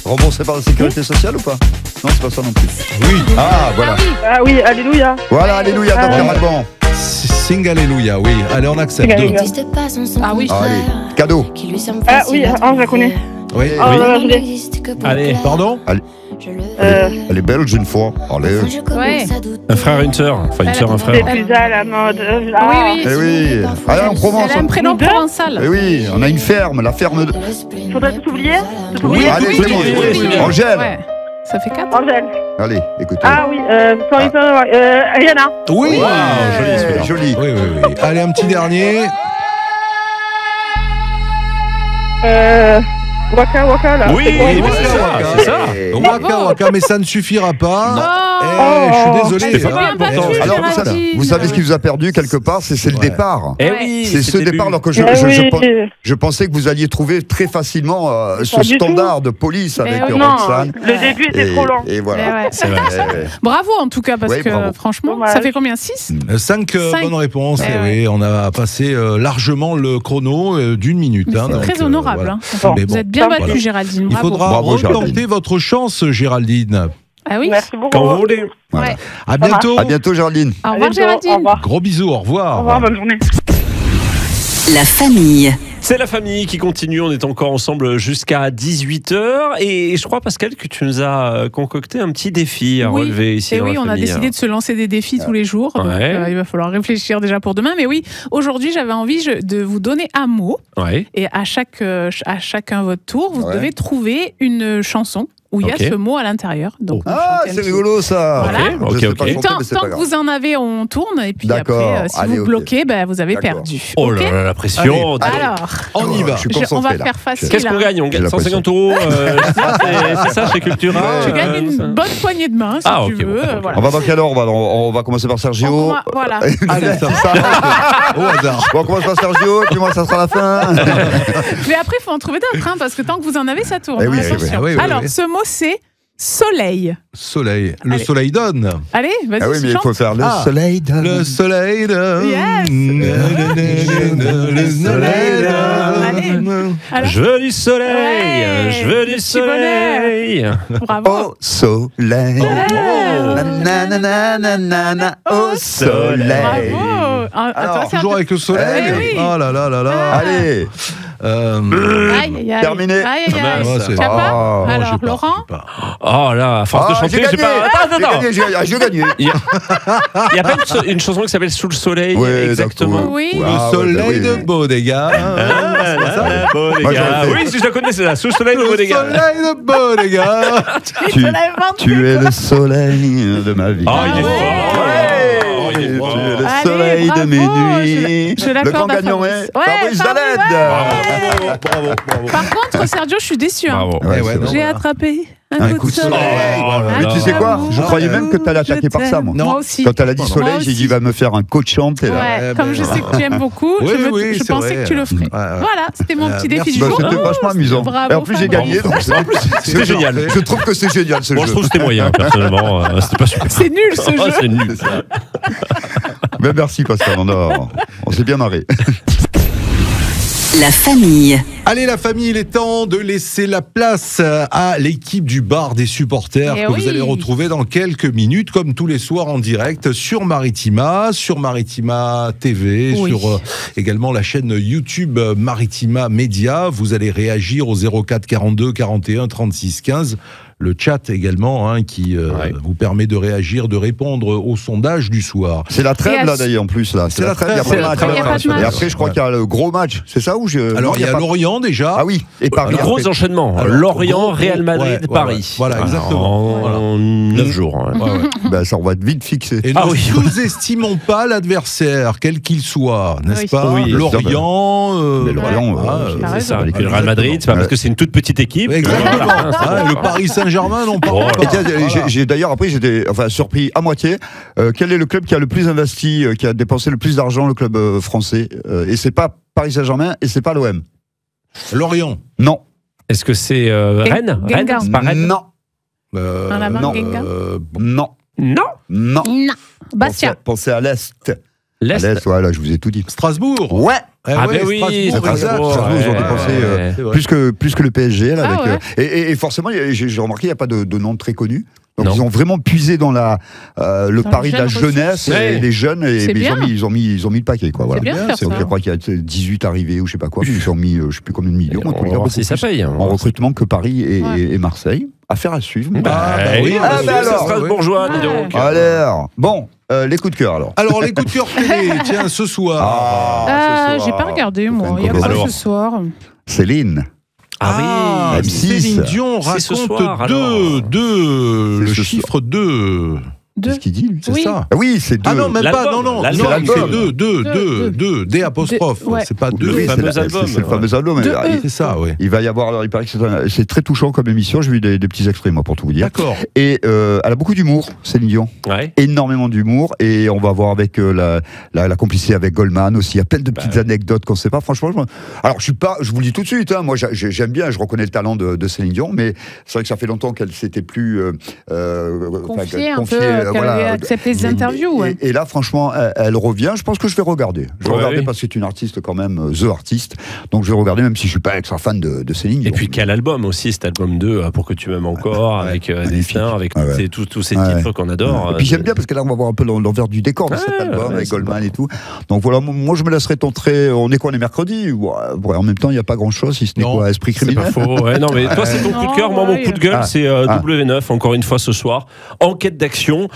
[SPEAKER 4] Remboursé par la sécurité sociale ou pas? Non, c'est pas ça non plus.
[SPEAKER 2] Oui.
[SPEAKER 4] Ah, voilà.
[SPEAKER 6] Ah oui, alléluia.
[SPEAKER 4] Voilà, alléluia, Dr. Alban.
[SPEAKER 2] Sing Alléluia, oui. Allez, on accepte.
[SPEAKER 6] Sing Alléluia.
[SPEAKER 3] Ah oui.
[SPEAKER 4] Allez, cadeau.
[SPEAKER 6] Ah oui, je la connais.
[SPEAKER 2] Oui.
[SPEAKER 6] Ah, je l'ai.
[SPEAKER 5] Allez.
[SPEAKER 2] Pardon?
[SPEAKER 4] Elle est belge une fois. Allez.
[SPEAKER 3] Ouais.
[SPEAKER 5] Un frère, une sœur. Enfin, une sœur, un frère.
[SPEAKER 6] C'est plus à la mode.
[SPEAKER 3] Oui.
[SPEAKER 4] Eh oui. Allez, en Provence.
[SPEAKER 3] Elle a un prénom provençal.
[SPEAKER 4] Eh oui, on a une ferme, la ferme de.
[SPEAKER 6] Faudrait tout oublier.
[SPEAKER 4] Oui, allez, c'est bon.
[SPEAKER 3] oui.
[SPEAKER 4] Angèle.
[SPEAKER 3] Ouais. Ça fait 4.
[SPEAKER 6] Angèle.
[SPEAKER 4] Allez, écoutez.
[SPEAKER 6] Ah oui, Rihanna.
[SPEAKER 2] Oui.
[SPEAKER 4] Wow, joli celui-là. Joli.
[SPEAKER 2] Oui. Allez, un petit dernier.
[SPEAKER 6] Waka, là.
[SPEAKER 5] Oui,
[SPEAKER 6] C'est quoi,
[SPEAKER 5] oui,
[SPEAKER 6] Waka
[SPEAKER 5] c'est ça.
[SPEAKER 2] Waka, mais ça ne suffira pas.
[SPEAKER 3] Non.
[SPEAKER 2] Je suis désolé.
[SPEAKER 5] C'était pas mal pourtant.
[SPEAKER 4] Alors, vous savez ce qui vous a perdu quelque part, c'est le départ.
[SPEAKER 5] Eh oui,
[SPEAKER 4] C'est ce départ, alors que je pensais que vous alliez trouver très facilement ce standard de police avec Roxane.
[SPEAKER 6] Le début était trop long.
[SPEAKER 4] Et voilà.
[SPEAKER 3] Ouais.
[SPEAKER 5] C'est vrai.
[SPEAKER 3] Bravo en tout cas, parce
[SPEAKER 4] Oui,
[SPEAKER 3] que
[SPEAKER 4] bravo.
[SPEAKER 3] franchement,
[SPEAKER 6] Dommage.
[SPEAKER 3] ça fait combien? 6?
[SPEAKER 2] 5 bonnes réponses.
[SPEAKER 3] Eh
[SPEAKER 2] Oui, on a passé largement le chrono d'une minute.
[SPEAKER 3] C'est très honorable.
[SPEAKER 2] Voilà.
[SPEAKER 3] Hein.
[SPEAKER 2] Mais
[SPEAKER 3] Vous
[SPEAKER 2] bon,
[SPEAKER 3] êtes bien
[SPEAKER 6] voilà.
[SPEAKER 3] battue, Géraldine.
[SPEAKER 2] il
[SPEAKER 3] Bravo.
[SPEAKER 2] faudra
[SPEAKER 4] Bravo,
[SPEAKER 2] retenter
[SPEAKER 4] Géraldine.
[SPEAKER 2] votre chance, Géraldine.
[SPEAKER 3] Ah oui.
[SPEAKER 6] Merci beaucoup.
[SPEAKER 5] Quand vous voulez.
[SPEAKER 4] Voilà.
[SPEAKER 3] Ouais.
[SPEAKER 2] À bientôt.
[SPEAKER 4] À bientôt, Géraldine.
[SPEAKER 3] Au revoir,
[SPEAKER 6] Au
[SPEAKER 3] Géraldine.
[SPEAKER 6] revoir.
[SPEAKER 2] Gros bisous, au revoir.
[SPEAKER 6] Au revoir, bonne journée.
[SPEAKER 1] La famille.
[SPEAKER 5] C'est la famille qui continue. On est encore ensemble jusqu'à 18h. Et je crois, Pascal, que tu nous as concocté un petit défi à relever ici.
[SPEAKER 3] Et
[SPEAKER 5] dans
[SPEAKER 3] oui,
[SPEAKER 5] la
[SPEAKER 3] on a
[SPEAKER 5] famille.
[SPEAKER 3] décidé de se lancer des défis tous les jours. Donc,
[SPEAKER 5] Ouais.
[SPEAKER 3] il va falloir réfléchir déjà pour demain. Mais oui, aujourd'hui, j'avais envie de vous donner un mot.
[SPEAKER 5] Ouais.
[SPEAKER 3] Et à chacun votre tour, vous
[SPEAKER 4] Ouais.
[SPEAKER 3] devez trouver une chanson où il y a
[SPEAKER 5] Ok.
[SPEAKER 3] ce mot à l'intérieur. Donc, on
[SPEAKER 4] Ah,
[SPEAKER 3] chante un
[SPEAKER 4] c'est
[SPEAKER 3] petit-
[SPEAKER 4] rigolo ça.
[SPEAKER 3] Voilà.
[SPEAKER 5] Ok,
[SPEAKER 4] Je sais
[SPEAKER 5] ok.
[SPEAKER 4] pas chanter,
[SPEAKER 3] Tant,
[SPEAKER 4] mais c'est
[SPEAKER 3] tant
[SPEAKER 4] pas
[SPEAKER 3] que
[SPEAKER 4] grave.
[SPEAKER 3] vous en avez, on tourne. Et puis
[SPEAKER 4] D'accord.
[SPEAKER 3] après, si
[SPEAKER 4] Allez,
[SPEAKER 3] vous
[SPEAKER 4] ok.
[SPEAKER 3] bloquez, vous avez
[SPEAKER 4] D'accord.
[SPEAKER 3] perdu.
[SPEAKER 5] Oh
[SPEAKER 3] Ok
[SPEAKER 5] là là, la pression.
[SPEAKER 3] Alors,
[SPEAKER 2] On y va.
[SPEAKER 4] Je suis
[SPEAKER 3] on
[SPEAKER 4] concentré
[SPEAKER 3] va
[SPEAKER 4] là.
[SPEAKER 3] faire facile.
[SPEAKER 5] Qu'est-ce qu'on
[SPEAKER 3] hein.
[SPEAKER 5] gagne? On
[SPEAKER 4] J'ai
[SPEAKER 5] gagne
[SPEAKER 4] la
[SPEAKER 5] 150 euros. C'est ça chez Cultura.
[SPEAKER 3] Tu gagnes une bonne poignée de main, si
[SPEAKER 5] Ah,
[SPEAKER 3] tu
[SPEAKER 5] ok,
[SPEAKER 3] veux.
[SPEAKER 5] bon.
[SPEAKER 3] Voilà.
[SPEAKER 4] On va dans quelle ordre? On va commencer par Sergio.
[SPEAKER 3] Voilà.
[SPEAKER 2] Allez, ça au hasard.
[SPEAKER 4] Bon, on commence par Sergio, puis moi ça sera la fin.
[SPEAKER 3] Mais après, il faut en trouver d'autres, hein, parce que tant que vous en avez, ça tourne.
[SPEAKER 4] Eh oui,
[SPEAKER 3] hein,
[SPEAKER 4] eh oui.
[SPEAKER 3] attention.
[SPEAKER 2] Ah oui, oui,
[SPEAKER 3] Alors,
[SPEAKER 2] oui.
[SPEAKER 3] ce mot, c'est soleil.
[SPEAKER 2] Soleil. Le
[SPEAKER 3] Allez.
[SPEAKER 2] soleil donne.
[SPEAKER 3] Allez, vas-y,
[SPEAKER 4] Ah oui, mais il
[SPEAKER 3] chante.
[SPEAKER 4] faut faire le
[SPEAKER 2] Ah.
[SPEAKER 4] soleil.
[SPEAKER 2] Le soleil donne.
[SPEAKER 3] Yes.
[SPEAKER 2] Le soleil donne.
[SPEAKER 3] Alors,
[SPEAKER 5] Je veux du soleil.
[SPEAKER 3] Ouais,
[SPEAKER 5] Je veux
[SPEAKER 3] le
[SPEAKER 5] du
[SPEAKER 3] petit
[SPEAKER 5] soleil.
[SPEAKER 3] bravo.
[SPEAKER 4] Au soleil. Nanana, au soleil.
[SPEAKER 3] Bravo. Ah,
[SPEAKER 4] Alors,
[SPEAKER 3] attends, c'est un
[SPEAKER 2] Toujours
[SPEAKER 3] peu-
[SPEAKER 2] avec le soleil.
[SPEAKER 3] Eh oui.
[SPEAKER 2] Oh là là là là.
[SPEAKER 4] Allez,
[SPEAKER 3] Aïe, aïe, aïe.
[SPEAKER 4] Terminé.
[SPEAKER 3] Aïe, aïe, aïe.
[SPEAKER 2] Ouais, c'est-
[SPEAKER 3] Tu as pas
[SPEAKER 4] Oh,
[SPEAKER 2] Non,
[SPEAKER 3] Alors,
[SPEAKER 2] j'ai pas,
[SPEAKER 3] Laurent
[SPEAKER 2] j'ai pas.
[SPEAKER 5] Oh là, à force de chanter,
[SPEAKER 4] j'ai
[SPEAKER 5] j'ai
[SPEAKER 4] gagné.
[SPEAKER 5] pas. Attends.
[SPEAKER 4] J'ai gagné.
[SPEAKER 5] Il y a pas une chanson qui s'appelle Sous le soleil,
[SPEAKER 4] Ouais,
[SPEAKER 5] exactement.
[SPEAKER 4] d'accord.
[SPEAKER 3] Oui.
[SPEAKER 2] Le
[SPEAKER 4] Ah, ouais,
[SPEAKER 2] soleil
[SPEAKER 4] bah oui.
[SPEAKER 2] de Bodega. C'est pas ça
[SPEAKER 5] Beau, les
[SPEAKER 4] Moi,
[SPEAKER 5] gars.
[SPEAKER 4] j'aurais fait-
[SPEAKER 5] Oui, si je la connais, c'est là. Sous le soleil de
[SPEAKER 2] Le
[SPEAKER 5] Bodega.
[SPEAKER 2] soleil de Bodega.
[SPEAKER 4] Tu es le soleil de ma vie.
[SPEAKER 5] Ah, il est fort.
[SPEAKER 2] Ouais.
[SPEAKER 5] Il est fort.
[SPEAKER 4] Tu es le
[SPEAKER 3] Allez,
[SPEAKER 4] soleil
[SPEAKER 3] bravo,
[SPEAKER 4] de mes nuits.
[SPEAKER 3] je
[SPEAKER 4] Le
[SPEAKER 3] l'accorde
[SPEAKER 4] grand
[SPEAKER 3] à
[SPEAKER 4] gagnant
[SPEAKER 3] Fabrice.
[SPEAKER 4] est
[SPEAKER 3] Ouais,
[SPEAKER 4] Fabrice
[SPEAKER 3] Fabrice,
[SPEAKER 4] Valette.
[SPEAKER 2] Bravo.
[SPEAKER 3] Par contre, Sergio, je suis déçue. hein.
[SPEAKER 5] Bravo.
[SPEAKER 4] Ouais,
[SPEAKER 2] Eh ouais,
[SPEAKER 4] c'est
[SPEAKER 2] non,
[SPEAKER 4] vrai.
[SPEAKER 3] J'ai
[SPEAKER 2] voilà.
[SPEAKER 3] attrapé
[SPEAKER 4] Un coup de soleil.
[SPEAKER 5] Oh là
[SPEAKER 4] Mais
[SPEAKER 5] là.
[SPEAKER 4] tu sais quoi? Je croyais même que tu allais
[SPEAKER 3] Je
[SPEAKER 4] attaquer par ça, moi.
[SPEAKER 3] t'aime. Moi aussi.
[SPEAKER 4] Quand elle a dit
[SPEAKER 2] Moi
[SPEAKER 4] soleil, j'ai dit, il va me faire un coach chante. Et là.
[SPEAKER 3] Ouais, comme je sais que tu aimes beaucoup,
[SPEAKER 2] Oui,
[SPEAKER 3] je
[SPEAKER 2] c'est
[SPEAKER 3] pensais
[SPEAKER 2] vrai.
[SPEAKER 3] que tu le ferais.
[SPEAKER 2] Ouais.
[SPEAKER 3] Voilà, c'était mon petit défi
[SPEAKER 2] merci.
[SPEAKER 3] du
[SPEAKER 4] Bah,
[SPEAKER 3] jour.
[SPEAKER 4] c'était vachement amusant.
[SPEAKER 3] Bravo,
[SPEAKER 4] Et en plus, j'ai
[SPEAKER 3] Fabrice.
[SPEAKER 4] gagné. Donc
[SPEAKER 5] C'était génial.
[SPEAKER 4] Je trouve que c'est génial ce
[SPEAKER 5] Moi, je
[SPEAKER 4] jeu.
[SPEAKER 5] trouve que c'était moyen, personnellement. C'était pas super.
[SPEAKER 3] C'est nul ce
[SPEAKER 5] Ah,
[SPEAKER 3] jeu.
[SPEAKER 5] c'est nul.
[SPEAKER 4] Mais merci Pascal, on s'est bien marré.
[SPEAKER 1] La famille.
[SPEAKER 2] Allez la famille, il est temps de laisser la place à l'équipe du bar des supporters
[SPEAKER 3] Eh
[SPEAKER 2] que
[SPEAKER 3] oui.
[SPEAKER 2] vous allez retrouver dans quelques minutes, comme tous les soirs en direct sur Maritima TV,
[SPEAKER 3] Oui.
[SPEAKER 2] sur également la chaîne YouTube Maritima Média. Vous allez réagir au 04 42 41 36 15. Le chat également, qui vous permet de réagir, de répondre au sondage du soir.
[SPEAKER 4] C'est la
[SPEAKER 3] Et
[SPEAKER 4] trêve
[SPEAKER 3] à-
[SPEAKER 4] là d'ailleurs en plus là. C'est la trêve, il y a
[SPEAKER 2] c'est
[SPEAKER 4] pas de
[SPEAKER 2] la
[SPEAKER 4] match.
[SPEAKER 2] trêve,
[SPEAKER 3] il y a pas de match.
[SPEAKER 4] Et après je crois qu'il y a le gros match, c'est ça où je.
[SPEAKER 2] Alors
[SPEAKER 4] Non,
[SPEAKER 2] il y a
[SPEAKER 4] pas-
[SPEAKER 2] Lorient déjà.
[SPEAKER 4] Ah oui, et Paris.
[SPEAKER 5] Le gros
[SPEAKER 4] après.
[SPEAKER 5] enchaînement.
[SPEAKER 2] Alors,
[SPEAKER 5] Lorient,
[SPEAKER 2] gros,
[SPEAKER 5] Real Madrid,
[SPEAKER 2] ouais,
[SPEAKER 5] Paris.
[SPEAKER 2] ouais. Voilà, exactement.
[SPEAKER 5] En 9 jours. Ouais.
[SPEAKER 2] Ouais, ouais.
[SPEAKER 4] Ben, ça on va être vite fixé.
[SPEAKER 2] Et
[SPEAKER 5] Ah
[SPEAKER 2] ne
[SPEAKER 5] oui.
[SPEAKER 2] sous-estimons pas l'adversaire, quel qu'il soit, n'est-ce
[SPEAKER 3] Oui.
[SPEAKER 2] pas?
[SPEAKER 5] Oui,
[SPEAKER 2] Lorient,
[SPEAKER 4] Mais Lorient,
[SPEAKER 3] T'as
[SPEAKER 5] C'est
[SPEAKER 3] raison.
[SPEAKER 5] ça. Et puis le Real Madrid, c'est pas parce que c'est une toute petite équipe.
[SPEAKER 2] exactement.
[SPEAKER 5] Voilà.
[SPEAKER 2] Ah, le Paris Saint-Germain, non pas.
[SPEAKER 5] Oh là
[SPEAKER 2] pas.
[SPEAKER 4] Et tiens,
[SPEAKER 2] Voilà.
[SPEAKER 4] j'ai d'ailleurs après j'étais surpris à moitié. Quel est le club qui a le plus investi, qui a dépensé le plus d'argent, le club français? Et c'est pas Paris Saint-Germain et c'est pas l'OM.
[SPEAKER 2] Lorient.
[SPEAKER 4] Non.
[SPEAKER 5] Est-ce que c'est Rennes?
[SPEAKER 3] Gengar.
[SPEAKER 5] C'est pas Rennes?
[SPEAKER 4] Non.
[SPEAKER 3] Un lapin,
[SPEAKER 4] non.
[SPEAKER 3] Gengar.
[SPEAKER 4] Non.
[SPEAKER 5] Non.
[SPEAKER 4] Non.
[SPEAKER 3] Non. Bastia.
[SPEAKER 4] Pensez à l'Est.
[SPEAKER 5] L'Est.
[SPEAKER 4] À l'Est, voilà, je vous ai tout dit.
[SPEAKER 2] Strasbourg.
[SPEAKER 4] Ouais.
[SPEAKER 5] Ah ben oui,
[SPEAKER 2] Strasbourg, exact.
[SPEAKER 4] Strasbourg, ils ont dépensé
[SPEAKER 2] C'est vrai.
[SPEAKER 4] plus que le PSG. Là,
[SPEAKER 3] Ah
[SPEAKER 4] avec,
[SPEAKER 3] ouais.
[SPEAKER 4] et forcément, j'ai remarqué, il n'y a pas de nom très connu. Donc
[SPEAKER 5] Non.
[SPEAKER 4] ils ont vraiment puisé dans le
[SPEAKER 3] Dans
[SPEAKER 4] pari
[SPEAKER 3] les
[SPEAKER 4] de la
[SPEAKER 3] jeunes
[SPEAKER 4] jeunesse
[SPEAKER 5] ressources.
[SPEAKER 4] et les jeunes. Et
[SPEAKER 3] C'est
[SPEAKER 4] mais
[SPEAKER 3] bien.
[SPEAKER 4] ils ont mis le paquet. Quoi, voilà.
[SPEAKER 3] C'est bien de faire
[SPEAKER 2] c'est
[SPEAKER 3] ça.
[SPEAKER 4] Donc je crois qu'il y a 18 arrivés ou je sais pas quoi. Mais ils ont mis je sais plus combien de millions.
[SPEAKER 5] On va voir si ça paye.
[SPEAKER 4] En recrutement que Paris
[SPEAKER 3] Ouais.
[SPEAKER 4] et Marseille. Affaire à suivre.
[SPEAKER 2] bah oui,
[SPEAKER 4] ah, bah alors.
[SPEAKER 5] c'est Strasbourgeois, dis donc.
[SPEAKER 4] Alors, bon, les coups de cœur alors.
[SPEAKER 2] Alors, les coups de cœur télé, tiens, ce soir.
[SPEAKER 4] ce
[SPEAKER 3] J'ai
[SPEAKER 4] soir.
[SPEAKER 3] pas regardé, moi.
[SPEAKER 4] Enfin,
[SPEAKER 3] Il y a quoi
[SPEAKER 5] alors.
[SPEAKER 3] ce soir?
[SPEAKER 4] Céline.
[SPEAKER 5] Ah oui,
[SPEAKER 4] M6.
[SPEAKER 2] Céline Dion
[SPEAKER 5] C'est ce
[SPEAKER 2] raconte
[SPEAKER 5] soir, alors.
[SPEAKER 2] le
[SPEAKER 4] C'est ce
[SPEAKER 2] chiffre 2.
[SPEAKER 4] Qu'est-ce qu'il dit lui
[SPEAKER 2] C'est
[SPEAKER 3] Oui.
[SPEAKER 2] ça.
[SPEAKER 4] Ah oui, c'est deux.
[SPEAKER 2] Ah non, même pas,
[SPEAKER 5] L'album,
[SPEAKER 2] non,
[SPEAKER 5] l'album.
[SPEAKER 2] c'est
[SPEAKER 4] L'album.
[SPEAKER 2] deux, D apostrophe.
[SPEAKER 3] Ouais.
[SPEAKER 2] C'est pas
[SPEAKER 4] Oui,
[SPEAKER 2] deux.
[SPEAKER 5] Le
[SPEAKER 4] c'est
[SPEAKER 5] fameux
[SPEAKER 4] la-
[SPEAKER 5] album.
[SPEAKER 4] C'est le fameux album.
[SPEAKER 3] De
[SPEAKER 4] Il-
[SPEAKER 2] C'est ça, oui.
[SPEAKER 4] Il va y avoir, alors il paraît que c'est très touchant comme émission, j'ai vu des petits extraits moi pour tout vous dire.
[SPEAKER 2] D'accord.
[SPEAKER 4] Et elle a beaucoup d'humour, Céline Dion,
[SPEAKER 5] Ouais.
[SPEAKER 4] énormément d'humour, et on va voir avec la complicité avec Goldman aussi, il y a plein de petites anecdotes qu'on ne sait pas, franchement. Alors je vous le dis tout de suite, hein, moi j'aime bien, je reconnais le talent de Céline Dion, mais c'est vrai que ça fait longtemps qu'elle s'était plus
[SPEAKER 3] Confiée un peu, qu'elle avait accepté des interviews. Ouais.
[SPEAKER 4] Et là, franchement, elle revient. Je pense que je vais regarder. Je vais
[SPEAKER 5] Ouais,
[SPEAKER 4] regarder
[SPEAKER 5] oui.
[SPEAKER 4] parce que c'est une artiste quand même, the artiste. Donc je vais regarder, même si je suis pas extra fan de Céline Dion.
[SPEAKER 5] Et puis quel album aussi, cet album 2, Pour que tu m'aimes encore,
[SPEAKER 4] Ouais,
[SPEAKER 5] avec
[SPEAKER 4] magnifique.
[SPEAKER 5] Destin, avec
[SPEAKER 4] Ouais, ouais.
[SPEAKER 5] tous ces
[SPEAKER 4] Ouais.
[SPEAKER 5] titres qu'on adore.
[SPEAKER 4] Et puis j'aime bien parce que là on va voir un peu l'envers du décor de cet
[SPEAKER 5] Ouais,
[SPEAKER 4] album
[SPEAKER 5] ouais,
[SPEAKER 4] avec
[SPEAKER 5] c'est
[SPEAKER 4] Goldman
[SPEAKER 5] bon.
[SPEAKER 4] et tout. Donc voilà, moi je me laisserai tenter. On est quoi, on est mercredi? Ouais, en même temps il n'y a pas grand chose si ce n'est
[SPEAKER 2] Non,
[SPEAKER 4] quoi, esprit
[SPEAKER 5] C'est
[SPEAKER 4] criminel.
[SPEAKER 5] pas faux. Ouais, non, mais toi, c'est ton coup de cœur. Moi, mon
[SPEAKER 3] ouais.
[SPEAKER 5] coup de gueule, c'est W9, encore une fois ce soir. Enquête d'action,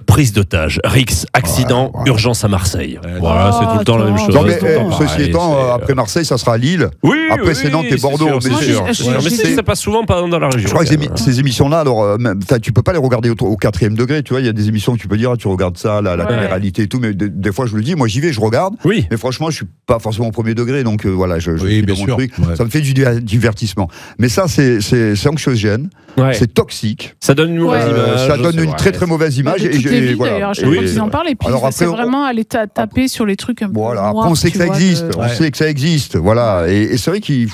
[SPEAKER 5] prise d'otage, Rix, accident,
[SPEAKER 4] Ouais.
[SPEAKER 5] urgence à Marseille. Voilà, c'est tout le temps la même
[SPEAKER 3] attends.
[SPEAKER 5] chose.
[SPEAKER 4] Non mais
[SPEAKER 5] tout le temps
[SPEAKER 4] ceci
[SPEAKER 5] pareil,
[SPEAKER 4] étant,
[SPEAKER 5] c'est,
[SPEAKER 4] après Marseille ça sera Lille.
[SPEAKER 5] Oui,
[SPEAKER 4] après,
[SPEAKER 5] oui,
[SPEAKER 4] c'est Nantes et
[SPEAKER 5] c'est
[SPEAKER 4] Bordeaux,
[SPEAKER 5] sûr,
[SPEAKER 4] mais
[SPEAKER 5] c'est
[SPEAKER 4] c'est-
[SPEAKER 5] sûr, c'est sûr. Mais
[SPEAKER 3] c'est-
[SPEAKER 5] ça passe souvent pas dans la région.
[SPEAKER 4] Je crois que
[SPEAKER 5] quand même.
[SPEAKER 4] ces émissions-là, alors, tu peux pas les regarder au 4e degré, tu vois, il y a des émissions que tu peux dire, tu regardes ça, la
[SPEAKER 3] Ouais.
[SPEAKER 4] télé-réalité et tout, mais des fois je le dis, moi j'y vais, je regarde,
[SPEAKER 5] Oui.
[SPEAKER 4] mais franchement je suis pas forcément au 1er degré, donc voilà, je
[SPEAKER 2] Oui,
[SPEAKER 4] suis
[SPEAKER 2] bien
[SPEAKER 4] dans mon
[SPEAKER 2] sûr,
[SPEAKER 4] truc,
[SPEAKER 2] ouais.
[SPEAKER 4] ça me fait du divertissement. Mais ça c'est anxiogène,
[SPEAKER 5] Ouais.
[SPEAKER 4] c'est toxique,
[SPEAKER 5] Ça donne une mauvaise
[SPEAKER 3] Ouais.
[SPEAKER 5] image.
[SPEAKER 4] ça donne
[SPEAKER 5] c'est
[SPEAKER 4] une
[SPEAKER 5] vrai.
[SPEAKER 4] très très mauvaise image.
[SPEAKER 3] De toutes les villes, d'ailleurs, à chaque
[SPEAKER 5] Oui,
[SPEAKER 3] fois qu'ils
[SPEAKER 5] c'est
[SPEAKER 3] en
[SPEAKER 5] vrai.
[SPEAKER 3] parlent, et puis
[SPEAKER 4] Alors
[SPEAKER 3] c'est
[SPEAKER 4] après,
[SPEAKER 3] vraiment aller taper sur les trucs un peu
[SPEAKER 4] Voilà,
[SPEAKER 3] noirs,
[SPEAKER 4] après on sait que
[SPEAKER 3] tu
[SPEAKER 4] ça
[SPEAKER 3] vois,
[SPEAKER 4] existe,
[SPEAKER 3] de-
[SPEAKER 4] on
[SPEAKER 2] Ouais.
[SPEAKER 4] sait que ça existe, voilà, et c'est vrai qu'il...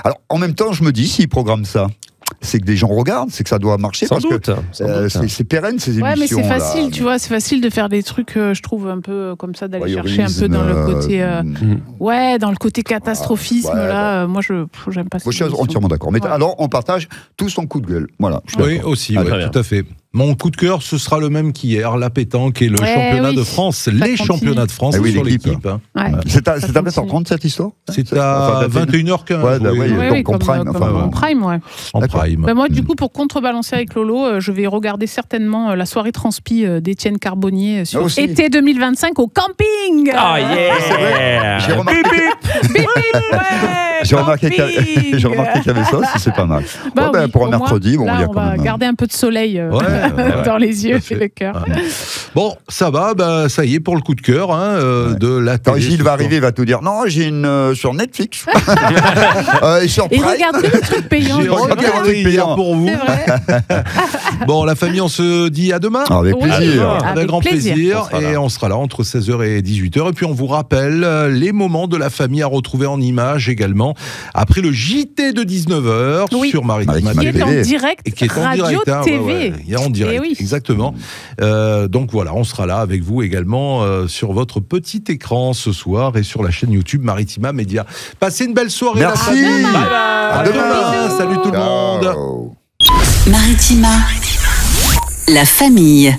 [SPEAKER 4] Alors en même temps je me dis, s'ils programment ça, c'est que des gens regardent, c'est que ça doit marcher,
[SPEAKER 5] Sans
[SPEAKER 4] parce
[SPEAKER 5] doute.
[SPEAKER 4] que
[SPEAKER 5] sans doute.
[SPEAKER 4] c'est pérenne ces émissions.
[SPEAKER 3] Ouais, mais c'est
[SPEAKER 4] là.
[SPEAKER 3] facile, tu vois, c'est facile de faire des trucs, je trouve, un peu comme ça, d'aller chercher un peu
[SPEAKER 4] Voyeurisme,
[SPEAKER 3] dans le côté,
[SPEAKER 4] mm.
[SPEAKER 3] dans le côté catastrophisme,
[SPEAKER 4] Ouais,
[SPEAKER 3] là. Moi, j'aime pas ça.
[SPEAKER 4] Moi, je suis entièrement d'accord. Mais
[SPEAKER 3] Ouais.
[SPEAKER 4] alors, on partage tous son coup de gueule. Voilà. je suis
[SPEAKER 2] Oui,
[SPEAKER 4] d'accord.
[SPEAKER 2] aussi,
[SPEAKER 4] Ah,
[SPEAKER 2] ouais,
[SPEAKER 5] très bien.
[SPEAKER 2] tout à fait. Mon coup de cœur, ce sera le même qu'hier, la pétanque et le
[SPEAKER 3] Ouais,
[SPEAKER 2] championnat
[SPEAKER 3] oui.
[SPEAKER 2] de France.
[SPEAKER 3] Ça
[SPEAKER 2] Les
[SPEAKER 3] continue.
[SPEAKER 2] championnats de France
[SPEAKER 4] Ah oui,
[SPEAKER 2] sur
[SPEAKER 4] l'équipe.
[SPEAKER 2] l'équipe. Hein.
[SPEAKER 3] Ouais.
[SPEAKER 4] C'est à
[SPEAKER 3] Ça
[SPEAKER 4] 20h30 cette histoire
[SPEAKER 2] C'est
[SPEAKER 4] Enfin,
[SPEAKER 2] à
[SPEAKER 4] 21h.
[SPEAKER 2] 21h15.
[SPEAKER 4] Ouais, bah,
[SPEAKER 2] oui,
[SPEAKER 4] ouais,
[SPEAKER 3] Oui,
[SPEAKER 4] donc
[SPEAKER 3] oui,
[SPEAKER 4] en prime, enfin,
[SPEAKER 3] en prime, ouais.
[SPEAKER 2] en
[SPEAKER 4] D'accord.
[SPEAKER 2] prime.
[SPEAKER 3] Bah, moi, du coup, pour contrebalancer avec Lolo, je vais regarder certainement la soirée transpi d'Étienne Carbonnier sur
[SPEAKER 4] aussi.
[SPEAKER 3] été 2025 au camping.
[SPEAKER 5] Ah, yeah!
[SPEAKER 4] J'ai remarqué,
[SPEAKER 3] Bip, bip, ouais,
[SPEAKER 4] j'ai remarqué qu'il y
[SPEAKER 3] camping.
[SPEAKER 4] avait- j'ai remarqué qu'il y avait ça aussi, c'est pas mal.
[SPEAKER 3] Bah
[SPEAKER 4] Bon, ben,
[SPEAKER 3] oui,
[SPEAKER 4] pour un
[SPEAKER 3] au moins,
[SPEAKER 4] mercredi, bon,
[SPEAKER 3] là,
[SPEAKER 4] il y a
[SPEAKER 3] on
[SPEAKER 4] quand
[SPEAKER 3] va
[SPEAKER 4] même.
[SPEAKER 3] garder un peu de soleil
[SPEAKER 2] Ouais,
[SPEAKER 3] dans les yeux
[SPEAKER 2] tout à
[SPEAKER 3] et
[SPEAKER 2] fait.
[SPEAKER 3] le cœur.
[SPEAKER 2] Ouais. Bon, ça va, bah, ça y est pour le coup de cœur de la
[SPEAKER 4] Quand
[SPEAKER 2] télé.
[SPEAKER 4] Gilles
[SPEAKER 2] ce
[SPEAKER 4] va
[SPEAKER 2] soir.
[SPEAKER 4] arriver, il va tout dire. Non, j'ai une sur Netflix. Et sur
[SPEAKER 3] Et
[SPEAKER 4] Prime.
[SPEAKER 3] regarde que les trucs payants.
[SPEAKER 2] J'ai
[SPEAKER 3] je vois.
[SPEAKER 2] regardé hier pour vous.
[SPEAKER 3] C'est vrai.
[SPEAKER 2] Bon, la famille, on se dit à demain.
[SPEAKER 4] Ah, avec
[SPEAKER 3] Oui.
[SPEAKER 4] plaisir.
[SPEAKER 3] Ah,
[SPEAKER 2] Avec
[SPEAKER 3] avec
[SPEAKER 2] grand
[SPEAKER 3] plaisir.
[SPEAKER 2] plaisir.
[SPEAKER 5] On sera là.
[SPEAKER 2] Et on sera là entre 16h et 18h. Et puis on vous rappelle les moments de la famille à retrouver en images également. Après le JT de 19h
[SPEAKER 3] Oui.
[SPEAKER 2] sur Maritime
[SPEAKER 4] Maritime
[SPEAKER 3] Qui est en
[SPEAKER 4] TV.
[SPEAKER 3] direct,
[SPEAKER 2] Et qui est en
[SPEAKER 3] radio,
[SPEAKER 2] direct. hein,
[SPEAKER 3] TV.
[SPEAKER 2] ouais, ouais. Il est en direct.
[SPEAKER 3] Eh oui.
[SPEAKER 2] Exactement. Donc voilà, on sera là avec vous également sur votre petit écran ce soir et sur la chaîne YouTube Maritima Média. Passez une belle soirée. la
[SPEAKER 4] Merci.
[SPEAKER 2] famille.
[SPEAKER 5] Bye bye.
[SPEAKER 2] À
[SPEAKER 4] À
[SPEAKER 2] demain.
[SPEAKER 4] demain.
[SPEAKER 2] Salut tout le monde.
[SPEAKER 4] Ciao.
[SPEAKER 1] Maritima. La famille.